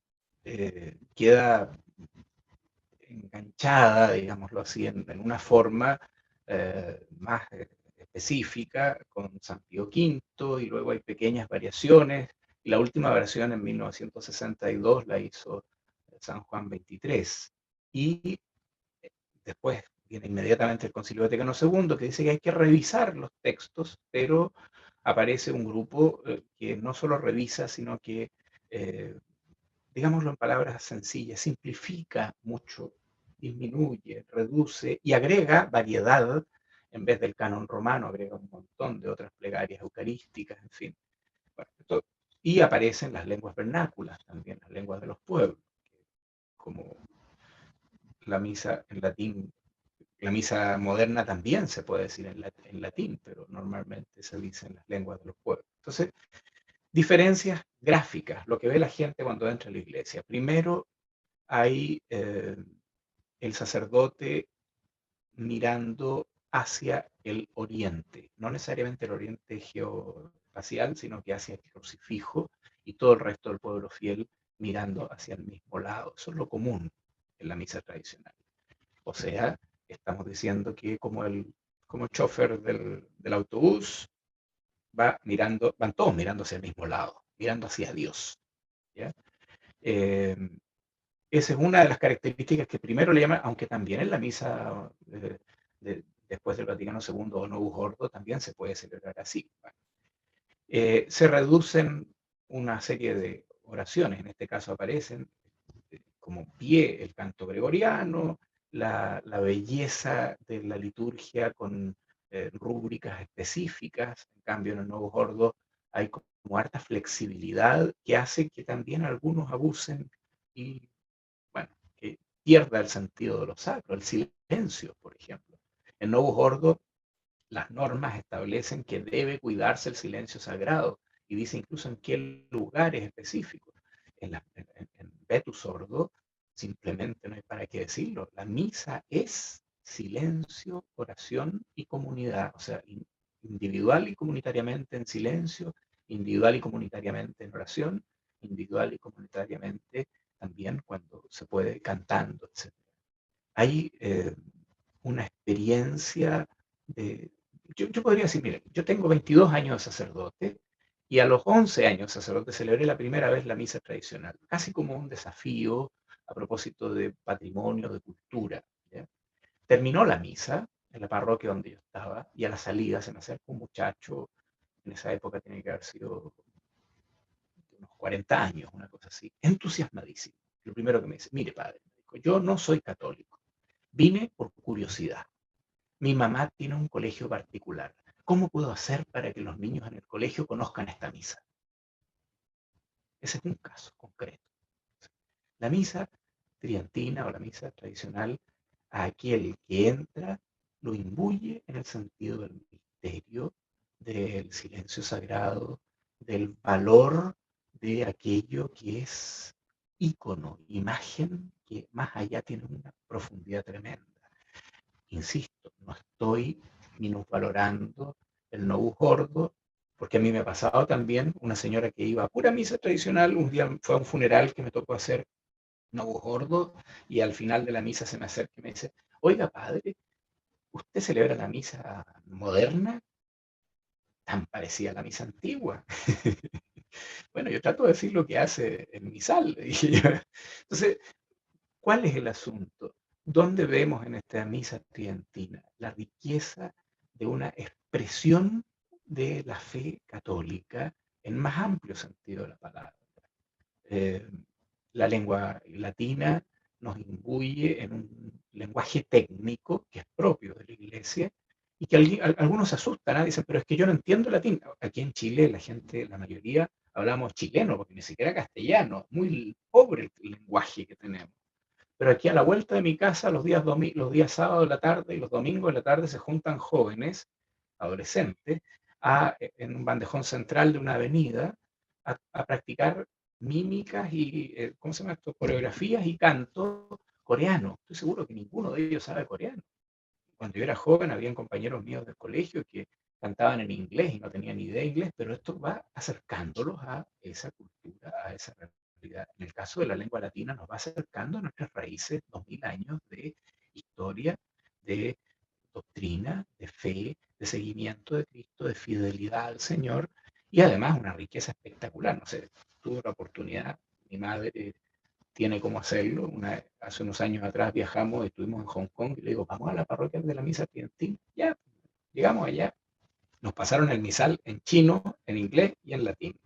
queda enganchada, digámoslo así, en una forma más específica con San Pío V y luego hay pequeñas variaciones. Y la última versión en 1962 la hizo San Juan XXIII. Y después viene inmediatamente el Concilio Vaticano II que dice que hay que revisar los textos, pero aparece un grupo que no solo revisa, sino que eh, digámoslo en palabras sencillas, simplifica mucho, disminuye, reduce y agrega variedad en vez del canon romano, agrega un montón de otras plegarias eucarísticas, en fin. Bueno, y aparecen las lenguas vernáculas también, las lenguas de los pueblos, como la misa en latín. La misa moderna también se puede decir en latín, pero normalmente se dice en las lenguas de los pueblos. Entonces, diferencias gráficas, lo que ve la gente cuando entra a la iglesia. Primero, hay el sacerdote mirando hacia el oriente, no necesariamente el oriente geoespacial, sino que hacia el crucifijo y todo el resto del pueblo fiel mirando hacia el mismo lado. Eso es lo común en la misa tradicional. O sea, estamos diciendo que como el chofer del autobús van todos mirando hacia el mismo lado, mirando hacia Dios. ¿Ya? Eh, Esa es una de las características que primero le llaman, aunque también en la misa después del Vaticano II o Novus Ordo también se puede celebrar así. Bueno, se reducen una serie de oraciones, en este caso aparecen como pie el canto gregoriano, la belleza de la liturgia con rúbricas específicas, en cambio en el Novus Ordo hay como harta flexibilidad que hace que también algunos abusen y bueno, que pierda el sentido de lo sacro, el silencio, por ejemplo. En Novus Ordo, las normas establecen que debe cuidarse el silencio sagrado y dice incluso en qué lugares específicos. En Vetus Ordo, simplemente no hay para qué decirlo. La misa es silencio, oración y comunidad, o sea, individual y comunitariamente en silencio, individual y comunitariamente en oración, individual y comunitariamente también cuando se puede cantando, etc. Hay una experiencia de... Yo podría decir, mire, yo tengo 22 años de sacerdote y a los 11 años de sacerdote celebré la primera vez la misa tradicional, casi como un desafío a propósito de patrimonio, de cultura. ¿Ya? Terminó la misa en la parroquia donde yo estaba y a la salida se me acerca un muchacho, en esa época tiene que haber sido unos 40 años, una cosa así, entusiasmadísimo. Lo primero que me dice, mire padre, yo no soy católico, vine por curiosidad. Mi mamá tiene un colegio particular. ¿Cómo puedo hacer para que los niños en el colegio conozcan esta misa? Ese es un caso concreto. La misa tridentina o la misa tradicional, a aquel que entra lo imbuye en el sentido del misterio, del silencio sagrado, del valor de aquello que es ícono, imagen, que más allá tiene una profundidad tremenda. Insisto, no estoy minusvalorando el novus ordo, porque a mí me ha pasado también una señora que iba a pura misa tradicional, un día fue a un funeral que me tocó hacer novus ordo y al final de la misa se me acerca y me dice, oiga padre, ¿usted celebra la misa moderna? Tan parecida a la misa antigua. Bueno, yo trato de decir lo que hace el misal. Entonces, ¿cuál es el asunto? ¿Dónde vemos en esta misa tridentina la riqueza de una expresión de la fe católica en más amplio sentido de la palabra? Eh, la lengua latina nos imbuye en un lenguaje técnico que es propio de la Iglesia y que algunos se asustan, ¿eh? Dicen, pero es que yo no entiendo latín. Aquí en Chile la gente, la mayoría, hablamos chileno, porque ni siquiera castellano, muy pobre el lenguaje que tenemos. Pero aquí a la vuelta de mi casa, los días sábados de la tarde y los domingos de la tarde se juntan jóvenes, adolescentes, en un bandejón central de una avenida a practicar mímicas y, ¿cómo se llama esto? Coreografías y canto coreano. Estoy seguro que ninguno de ellos sabe coreano. Cuando yo era joven, habían compañeros míos del colegio que cantaban en inglés y no tenían ni idea de inglés, pero esto va acercándolos a esa cultura, a esa realidad. En el caso de la lengua latina, nos va acercando a nuestras raíces, 2000 años de historia, de doctrina, de fe, de seguimiento de Cristo, de fidelidad al Señor y además una riqueza espectacular. No sé, tuve la oportunidad, mi madre tiene cómo hacerlo. Hace unos años atrás viajamos, estuvimos en Hong Kong y le digo, vamos a la parroquia de la misa tridentina. Ya, llegamos allá, nos pasaron el misal en chino, en inglés y en latín.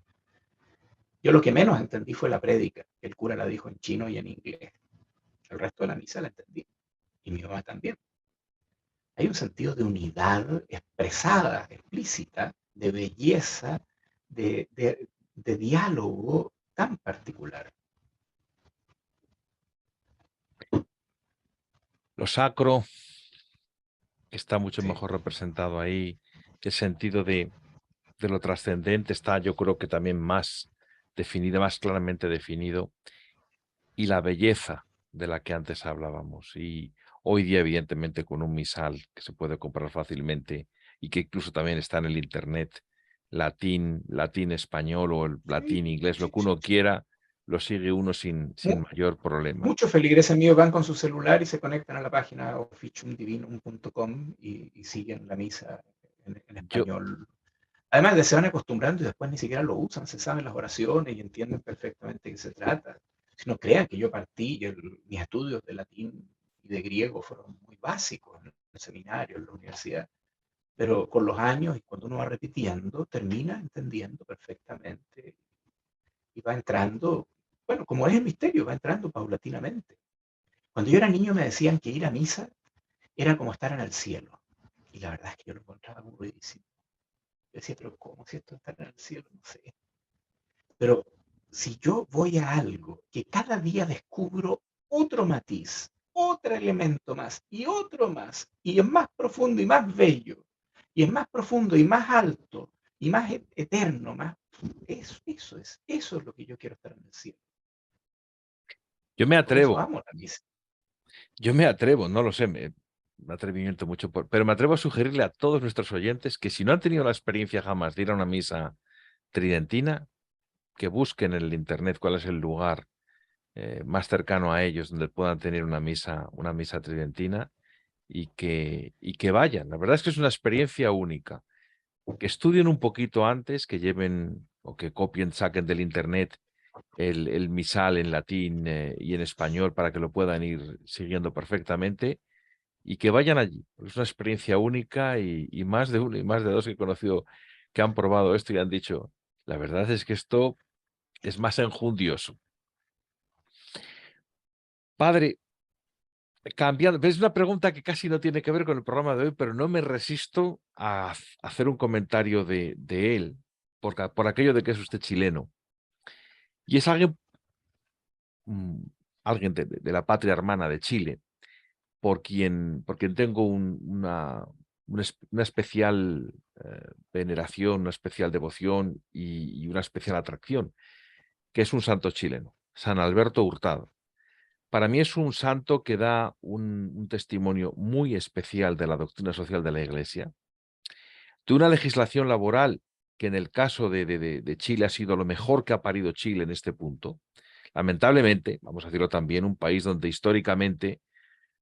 Yo lo que menos entendí fue la prédica, que el cura la dijo en chino y en inglés. El resto de la misa la entendí, y mi mamá también. Hay un sentido de unidad expresada, explícita, de belleza, de diálogo tan particular. Lo sacro está mucho Sí, mejor representado ahí. El sentido de lo trascendente está, yo creo que también más definido, más claramente definido. Y la belleza de la que antes hablábamos. Y hoy día, evidentemente, con un misal que se puede comprar fácilmente y que incluso también está en el Internet, latín español o el sí, latín inglés, lo sí, que sí, uno sí. quiera, lo sigue uno sin mayor problema. Muchos feligreses míos van con su celular y se conectan a la página officiumdivinum.com y siguen la misa en Yo, español. Además de se van acostumbrando y después ni siquiera lo usan, se saben las oraciones y entienden perfectamente de qué se trata. Si no crean que yo partí, mis estudios de latín y de griego fueron muy básicos en el seminario, en la universidad, pero con los años y cuando uno va repitiendo, termina entendiendo perfectamente y va entrando, bueno, como es el misterio, va entrando paulatinamente. Cuando yo era niño me decían que ir a misa era como estar en el cielo. Y la verdad es que yo lo encontraba aburridísimo. Yo decía, pero ¿cómo si esto estar en el cielo? No sé. Pero si yo voy a algo que cada día descubro otro matiz, otro elemento más, y es más profundo y más bello, y es más profundo y más alto, y más eterno, más... eso es lo que yo quiero estar en el cielo. yo me Por eso atrevo, amo la misa. no lo sé, me atrevimiento mucho, pero me atrevo a sugerirle a todos nuestros oyentes que si no han tenido la experiencia jamás de ir a una misa tridentina, que busquen en el Internet cuál es el lugar más cercano a ellos donde puedan tener una misa tridentina y que vayan. La verdad es que es una experiencia única. Que estudien un poquito antes, que lleven o que copien, saquen del Internet el misal en latín y en español para que lo puedan ir siguiendo perfectamente y que vayan allí. Es una experiencia única y más de uno y más de dos que he conocido que han probado esto y han dicho, la verdad es que esto es más enjundioso. Padre, cambiando, es una pregunta que casi no tiene que ver con el programa de hoy, pero no me resisto a hacer un comentario de él, por aquello de que es usted chileno. Y es alguien, mm, alguien de la patria hermana de Chile, por quien tengo una especial veneración, una especial devoción y una especial atracción, que es un santo chileno, San Alberto Hurtado. Para mí es un santo que da un testimonio muy especial de la doctrina social de la Iglesia, de una legislación laboral que en el caso de Chile ha sido lo mejor que ha parido Chile en este punto. Lamentablemente, vamos a decirlo también, un país donde históricamente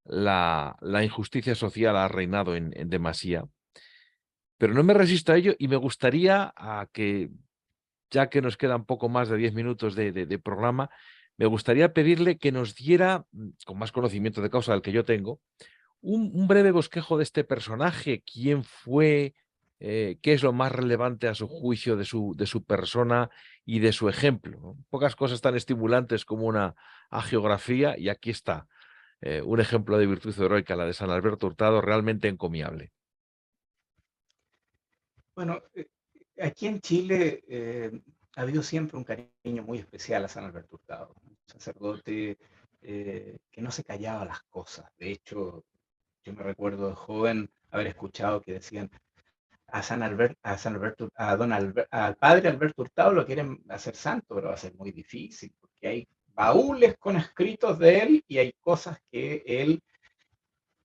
la injusticia social ha reinado en demasía. Pero no me resisto a ello y me gustaría a que, ya que nos quedan poco más de 10 minutos de programa, me gustaría pedirle que nos diera, con más conocimiento de causa del que yo tengo, un breve bosquejo de este personaje, quién fue, qué es lo más relevante a su juicio de su persona y de su ejemplo, ¿no? Pocas cosas tan estimulantes como una hagiografía, y aquí está, un ejemplo de virtud heroica, la de San Alberto Hurtado, realmente encomiable. Bueno, aquí en Chile ha habido siempre un cariño muy especial a San Alberto Hurtado, un sacerdote que no se callaba las cosas. De hecho, yo me recuerdo de joven haber escuchado que decían al padre Alberto Hurtado lo quieren hacer santo, pero va a ser muy difícil, porque hay baúles con escritos de él y hay cosas que él,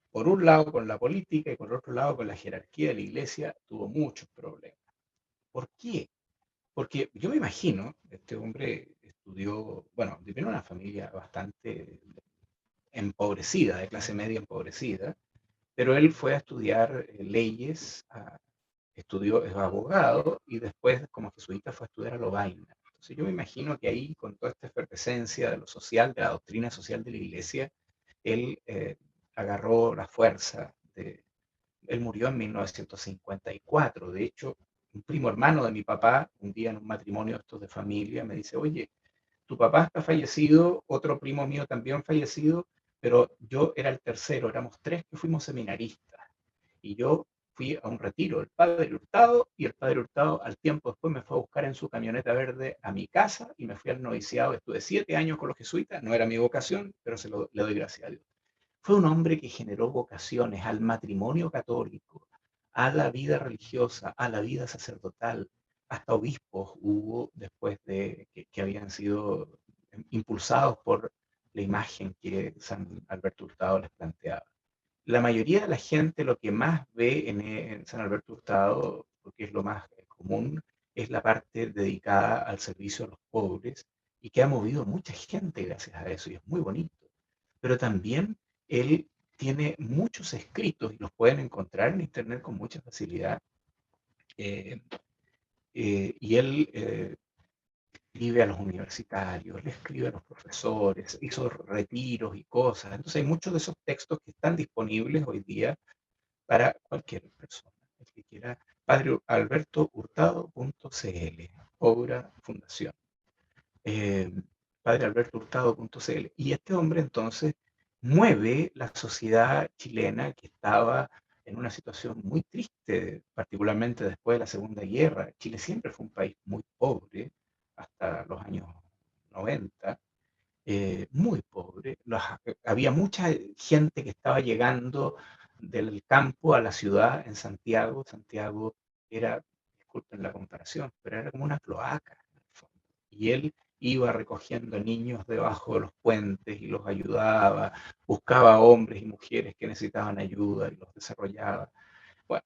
por un lado con la política y por otro lado con la jerarquía de la iglesia, tuvo muchos problemas. ¿Por qué? Porque yo me imagino, este hombre estudió, bueno, vivió en una familia bastante empobrecida, de clase media empobrecida, pero él fue a estudiar leyes, estudió, es abogado y después como jesuita fue a estudiar a Lovaina. Entonces yo me imagino que ahí, con toda esta efervescencia de lo social, de la doctrina social de la iglesia, él agarró la fuerza de, él murió en 1954. De hecho, un primo hermano de mi papá, un día en un matrimonio estos de familia, me dice, oye, tu papá está fallecido, otro primo mío también fallecido, pero yo era el tercero, éramos tres que fuimos seminaristas. Y yo fui a un retiro del padre Hurtado y el padre Hurtado al tiempo después me fue a buscar en su camioneta verde a mi casa y me fui al noviciado. Estuve 7 años con los jesuitas, no era mi vocación, pero le doy gracias a Dios. Fue un hombre que generó vocaciones al matrimonio católico, a la vida religiosa, a la vida sacerdotal. Hasta obispos hubo después de que habían sido impulsados por la imagen que San Alberto Hurtado les planteaba. La mayoría de la gente lo que más ve en San Alberto Hurtado, porque es lo más común, es la parte dedicada al servicio a los pobres y que ha movido mucha gente gracias a eso y es muy bonito. Pero también él tiene muchos escritos y los pueden encontrar en internet con mucha facilidad. eh, y él escribe a los universitarios, le escribe a los profesores, hizo retiros y cosas. Entonces hay muchos de esos textos que están disponibles hoy día para cualquier persona, el que quiera. Padrealbertohurtado.cl, obra fundación. Eh, padrealbertohurtado.cl. Y este hombre entonces mueve la sociedad chilena que estaba en una situación muy triste, particularmente después de la Segunda Guerra. Chile siempre fue un país muy pobre hasta los años 90, muy pobre. Había mucha gente que estaba llegando del campo a la ciudad en Santiago. Santiago era, disculpen la comparación, pero era como una cloaca en el fondo. Y él iba recogiendo niños debajo de los puentes y los ayudaba, buscaba hombres y mujeres que necesitaban ayuda y los desarrollaba. Bueno,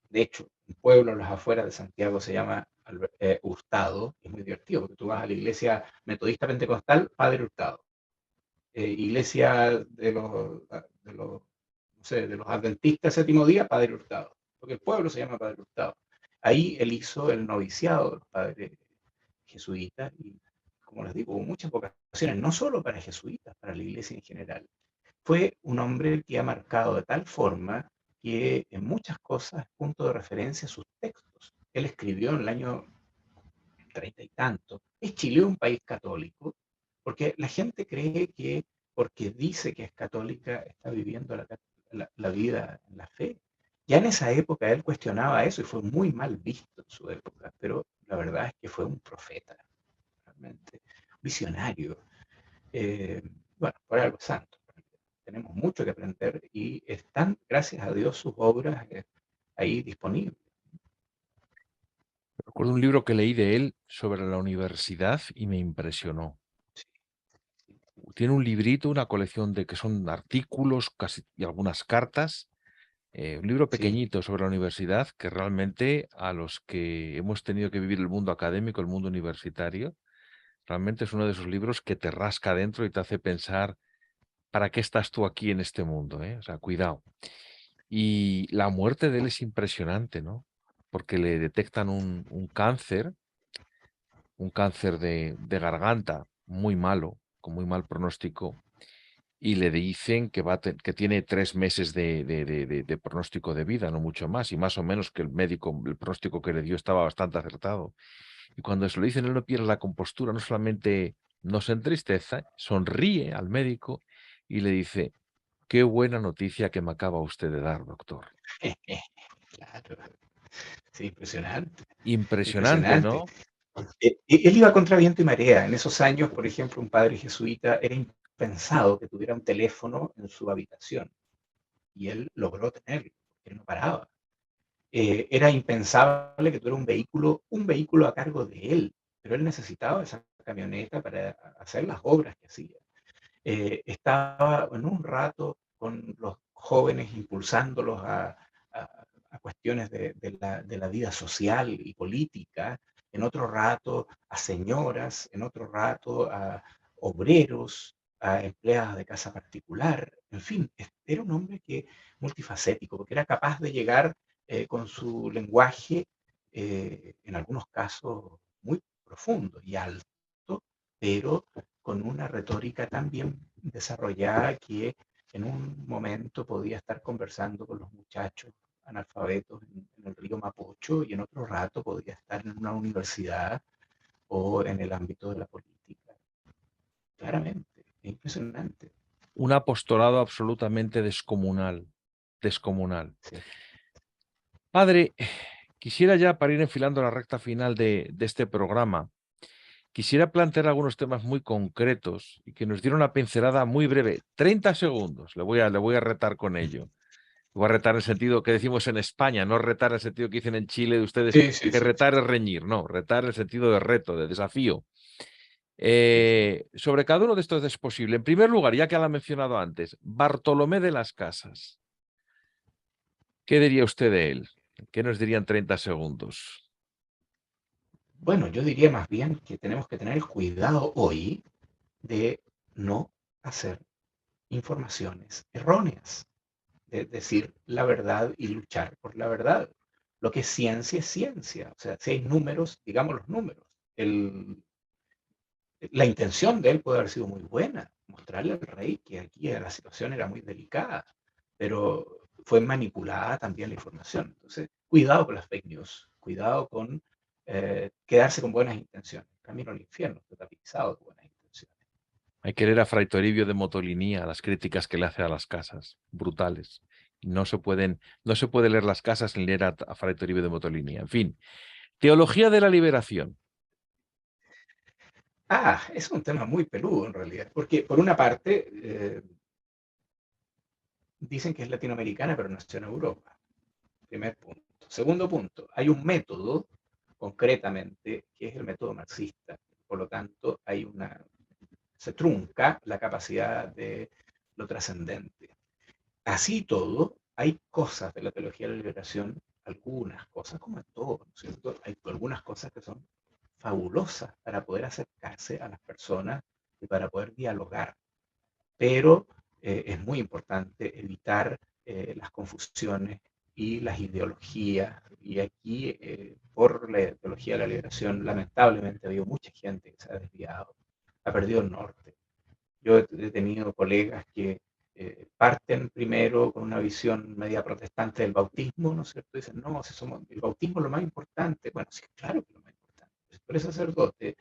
de hecho, un pueblo a las afueras de Santiago se llama Hurtado, y es muy divertido porque tú vas a la iglesia metodista pentecostal, Padre Hurtado, iglesia no sé, de los adventistas séptimo día, Padre Hurtado, porque el pueblo se llama Padre Hurtado. Ahí él hizo el noviciado de los padres jesuitas y, como les digo, hubo muchas vocaciones, no solo para jesuitas, para la iglesia en general. Fue un hombre que ha marcado de tal forma que en muchas cosas es punto de referencia a sus textos. Él escribió en el año 30 y tanto. ¿Es Chile un país católico? Porque la gente cree que porque dice que es católica está viviendo la vida en la fe. Ya en esa época él cuestionaba eso y fue muy mal visto en su época, pero la verdad es que fue un profeta, realmente, visionario. Eh, bueno, por algo santo. Tenemos mucho que aprender y están, gracias a Dios, sus obras ahí disponibles. Recuerdo un libro que leí de él sobre la universidad y me impresionó. Sí, sí, sí. Tiene un librito, una colección de que son artículos casi, y algunas cartas, un libro Sí, pequeñito sobre la universidad que realmente a los que hemos tenido que vivir el mundo académico, el mundo universitario, realmente es uno de esos libros que te rasca dentro y te hace pensar, ¿para qué estás tú aquí en este mundo? ¿Eh? O sea, cuidado. Y la muerte de él es impresionante, ¿no? Porque le detectan un cáncer de garganta muy malo. con muy mal pronóstico, y le dicen que, que tiene 3 meses de pronóstico de vida, no mucho más, y más o menos que el médico, el pronóstico que le dio estaba bastante acertado. Y cuando se lo dicen, él no pierde la compostura, no solamente no se entristece, sonríe al médico y le dice: qué buena noticia que me acaba usted de dar, doctor. Claro, sí, impresionante, Impresionante, impresionante. ¿no? Él iba contra viento y marea. En esos años, por ejemplo, un padre jesuita era impensado que tuviera un teléfono en su habitación y él logró tenerlo, porque él no paraba. Era impensable que tuviera un vehículo a cargo de él, pero él necesitaba esa camioneta para hacer las obras que hacía. Estaba en un rato con los jóvenes impulsándolos a cuestiones de la vida social y política, en otro rato a señoras, en otro rato a obreros, a empleadas de casa particular, en fin, era un hombre que multifacético, porque era capaz de llegar con su lenguaje, en algunos casos muy profundo y alto, pero con una retórica tan bien desarrollada que en un momento podía estar conversando con los muchachos analfabetos en el río Mapocho y en otro rato podía estar en una universidad o en el ámbito de la política. Claramente, es impresionante. Un apostolado absolutamente descomunal, descomunal. Sí. Padre, quisiera ya, para ir enfilando la recta final de este programa, quisiera plantear algunos temas muy concretos y que nos diera una pincelada muy breve, 30 segundos, le voy a retar con ello. Le voy a retar en el sentido que decimos en España, no retar en el sentido que dicen en Chile de ustedes, Sí, sí, que sí, sí, retar es reñir, no, retar en el sentido de reto, de desafío. sí, sí. Sobre cada uno de estos es posible. En primer lugar, ya que la ha mencionado antes, Bartolomé de las Casas. ¿Qué diría usted de él? ¿Qué nos dirían 30 segundos? Bueno, yo diría más bien que tenemos que tener cuidado hoy de no hacer informaciones erróneas, de decir la verdad y luchar por la verdad. Lo que es ciencia. O sea, si hay números, digamos los números. El, la intención de él puede haber sido muy buena, mostrarle al rey que aquí la situación era muy delicada, pero fue manipulada también la información. Entonces, cuidado con las fake news, cuidado con quedarse con buenas intenciones. Camino al infierno, está tapizado de buenas intenciones. Hay que leer a Fray Toribio de Motolinía, las críticas que le hace a las casas, brutales. No se puede leer las casas sin leer a Fray Toribio de Motolinía. En fin, teología de la liberación. Ah, es un tema muy peludo en realidad, porque por una parte dicen que es latinoamericana, pero nació en Europa. Primer punto. Segundo punto, hay un método, concretamente, que es el método marxista. Por lo tanto, se trunca la capacidad de lo trascendente. Así todo, hay cosas de la teología de la liberación, algunas cosas, como en todo, ¿no es cierto? Hay algunas cosas que son fabulosas para poder acercarse a las personas y para poder dialogar. Pero es muy importante evitar las confusiones y las ideologías. Y aquí, por la ideología de la liberación, lamentablemente ha habido mucha gente que se ha desviado, ha perdido el norte. Yo he tenido colegas que parten primero con una visión media protestante del bautismo, ¿no es cierto? Dicen, no, si somos, el bautismo es lo más importante. Bueno, sí, claro que es lo más importante. Pero el sacerdote,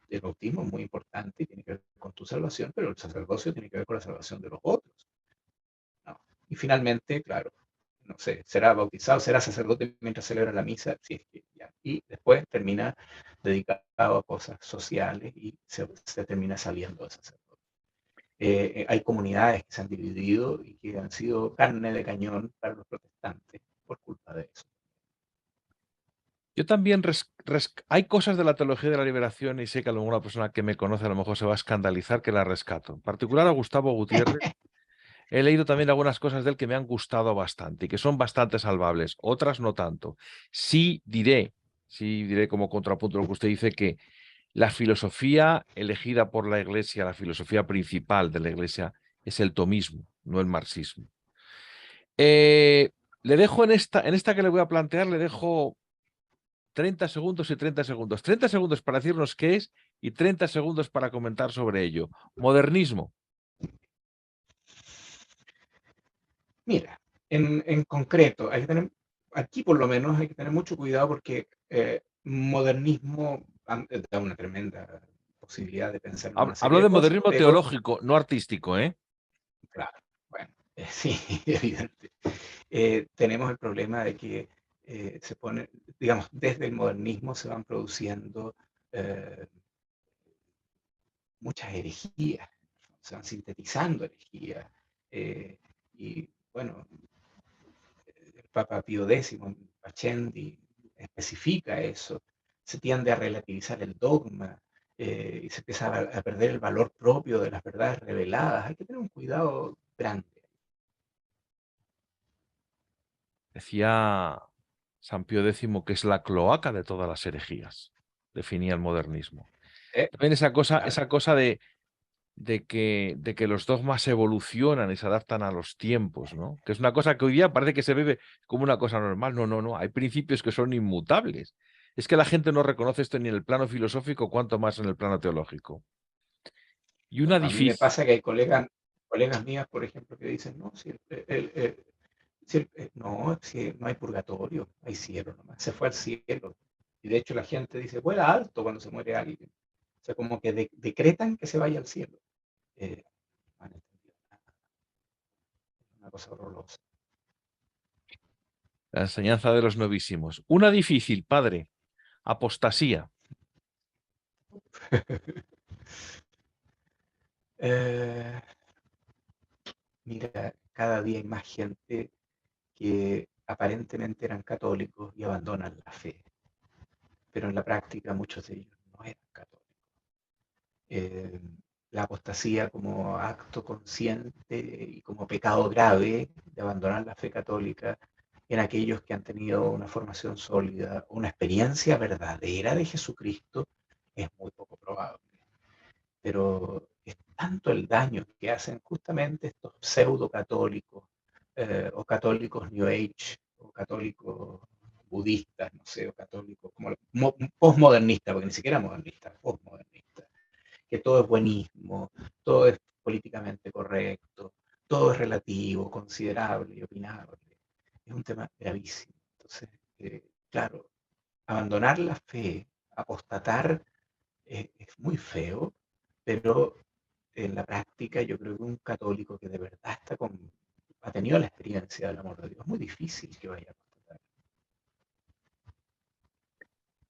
el bautismo es muy importante y tiene que ver con tu salvación, pero el sacerdocio tiene que ver con la salvación de los otros, ¿no? Y finalmente, claro, no sé, será bautizado, será sacerdote mientras celebra la misa, sí, es que ya. Y después termina dedicado a cosas sociales y se termina saliendo de sacerdote. Hay comunidades que se han dividido y que han sido carne de cañón para los protestantes por culpa de eso. Yo también, hay cosas de la teología de la liberación y sé que alguna persona que me conoce a lo mejor se va a escandalizar que la rescato. En particular a Gustavo Gutiérrez. He leído también algunas cosas de él que me han gustado bastante y que son bastante salvables, otras no tanto. Sí diré como contrapunto lo que usted dice, que la filosofía elegida por la Iglesia, la filosofía principal de la Iglesia, es el tomismo, no el marxismo. Le dejo en esta que le voy a plantear, le dejo 30 segundos y 30 segundos. 30 segundos para decirnos qué es y 30 segundos para comentar sobre ello. Modernismo. Mira, en concreto, hay que tener, aquí por lo menos hay que tener mucho cuidado porque modernismo da una tremenda posibilidad de pensar en una serie Hablo de de cosas, modernismo pero teológico, no artístico, ¿eh? claro, bueno, sí, evidente. Tenemos el problema de que se pone, digamos, desde el modernismo se van produciendo eh, muchas herejías, se van sintetizando herejías. Y bueno, el Papa Pío X, Pacendi, especifica eso. Se tiende a relativizar el dogma y se empieza a perder el valor propio de las verdades reveladas. Hay que tener un cuidado grande. Decía San Pío X que es la cloaca de todas las herejías, definía el modernismo. ¿Eh? También Claro. esa cosa de que los dogmas evolucionan y se adaptan a los tiempos, ¿no? Que es una cosa que hoy día parece que se vive como una cosa normal. No, no, no. Hay principios que son inmutables. Es que la gente no reconoce esto ni en el plano filosófico, cuanto más en el plano teológico. Y una Bueno, a mí me difícil. pasa que hay colegas mías, por ejemplo, que dicen, no, si no hay purgatorio, hay cielo nomás, se fue al cielo. Y de hecho la gente dice, vuela alto cuando se muere alguien. O sea, como que decretan que se vaya al cielo. No han entendido nada. Es una cosa horrorosa. La enseñanza de los novísimos. Una difícil, padre. Apostasía. Eh, Mira, cada día hay más gente que aparentemente eran católicos y abandonan la fe, pero en la práctica muchos de ellos no eran católicos. Eh, la apostasía como acto consciente y como pecado grave de abandonar la fe católica en aquellos que han tenido una formación sólida, una experiencia verdadera de Jesucristo, es muy poco probable. Pero es tanto el daño que hacen justamente estos pseudo católicos o católicos New Age o católicos budistas, no sé, o católicos como postmodernistas, porque ni siquiera modernistas, postmodernistas, que todo es buenismo, todo es políticamente correcto, todo es relativo, considerable y opinable. Es un tema gravísimo. Entonces, claro, abandonar la fe, apostatar, es muy feo, pero en la práctica yo creo que un católico que de verdad ha tenido la experiencia del amor de Dios, es muy difícil que vaya a apostatar.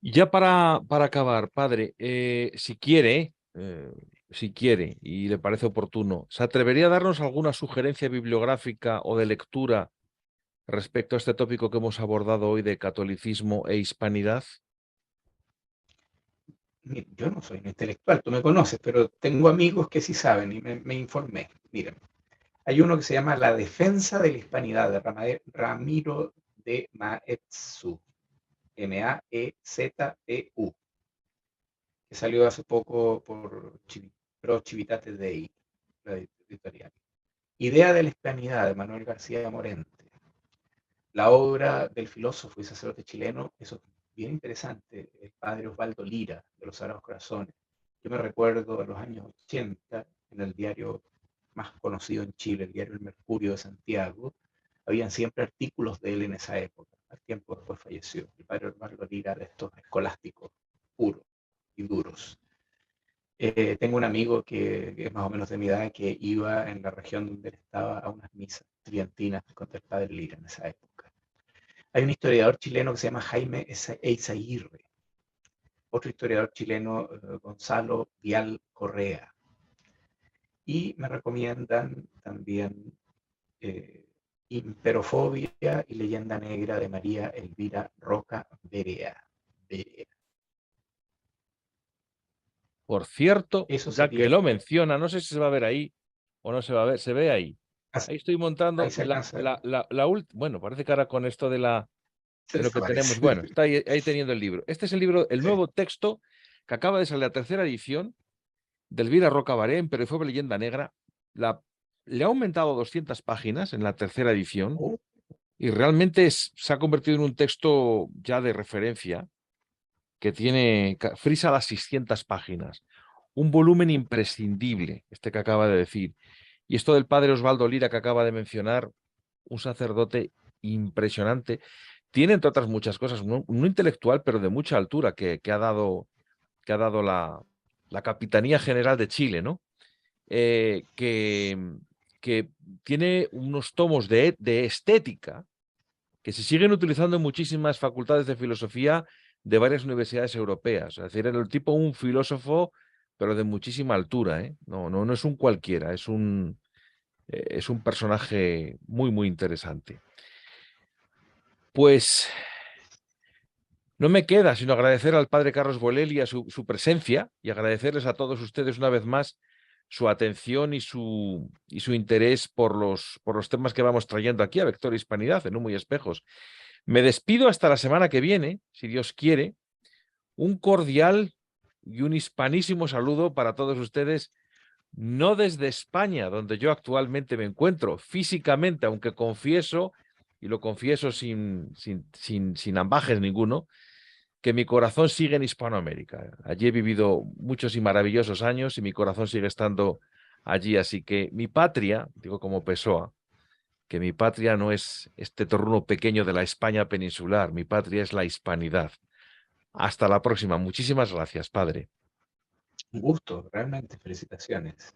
Y ya para acabar, padre, si quiere y le parece oportuno, ¿se atrevería a darnos alguna sugerencia bibliográfica o de lectura respecto a este tópico que hemos abordado hoy de catolicismo e hispanidad? Yo no soy un intelectual, tú me conoces, pero tengo amigos que sí saben y me informé. Miren, hay uno que se llama La defensa de la hispanidad de Ramiro de Maeztu, Maeztu, que salió hace poco por Pro Civitate Dei, la editorial. Idea de la hispanidad de Manuel García Morente. La obra del filósofo y sacerdote chileno, eso es bien interesante, el padre Osvaldo Lira, de los Sagrados Corazones. Yo me recuerdo en los años 80, en el diario más conocido en Chile, el diario El Mercurio de Santiago, habían siempre artículos de él en esa época. Al tiempo después falleció. El padre Osvaldo Lira, de estos escolásticos puros y duros. Tengo un amigo que es más o menos de mi edad que iba en la región donde él estaba a unas misas triantinas contra el padre Lira en esa época. Hay un historiador chileno que se llama Jaime Eizaguirre, otro historiador chileno, Gonzalo Vial Correa, y me recomiendan también Imperofobia y Leyenda Negra de María Elvira Roca Berea. Por cierto, Eso ya que sería, lo menciona, no sé si se va a ver ahí o no se va a ver, se ve ahí. así, Ahí estoy ahí montando se alcanza, bueno, parece que ahora con esto se de lo que tenemos, desaparece. bueno, está ahí teniendo el libro. Este es el libro, el Sí. nuevo texto que acaba de salir la tercera edición de Elvira Roca Barén, pero fue Leyenda Negra. Le ha aumentado 200 páginas en la tercera edición Oh, y realmente se ha convertido en un texto ya de referencia que frisa las 600 páginas. Un volumen imprescindible, este que acaba de decir. Y esto del padre Osvaldo Lira que acaba de mencionar, un sacerdote impresionante. Tiene, entre otras muchas cosas, un intelectual, pero de mucha altura, que ha dado la Capitanía General de Chile, ¿no? Eh, que, que tiene unos tomos de estética que se siguen utilizando en muchísimas facultades de filosofía de varias universidades europeas. Es decir, era el tipo un filósofo, pero de muchísima altura, ¿eh? No es un cualquiera, es un personaje muy, muy interesante. Pues no me queda sino agradecer al padre Carlos Bolelli a su presencia y agradecerles a todos ustedes una vez más su atención y su interés por los temas que vamos trayendo aquí a Vector Hispanidad en Humo y Espejos. Me despido hasta la semana que viene, si Dios quiere. Un cordial y un hispanísimo saludo para todos ustedes, no desde España, donde yo actualmente me encuentro físicamente, aunque confieso, y lo confieso sin ambajes ninguno, que mi corazón sigue en Hispanoamérica. Allí he vivido muchos y maravillosos años y mi corazón sigue estando allí. Así que mi patria, digo como Pessoa, que mi patria no es este terreno pequeño de la España peninsular, mi patria es la hispanidad. Hasta la próxima. Muchísimas gracias, padre. Un gusto, realmente, felicitaciones.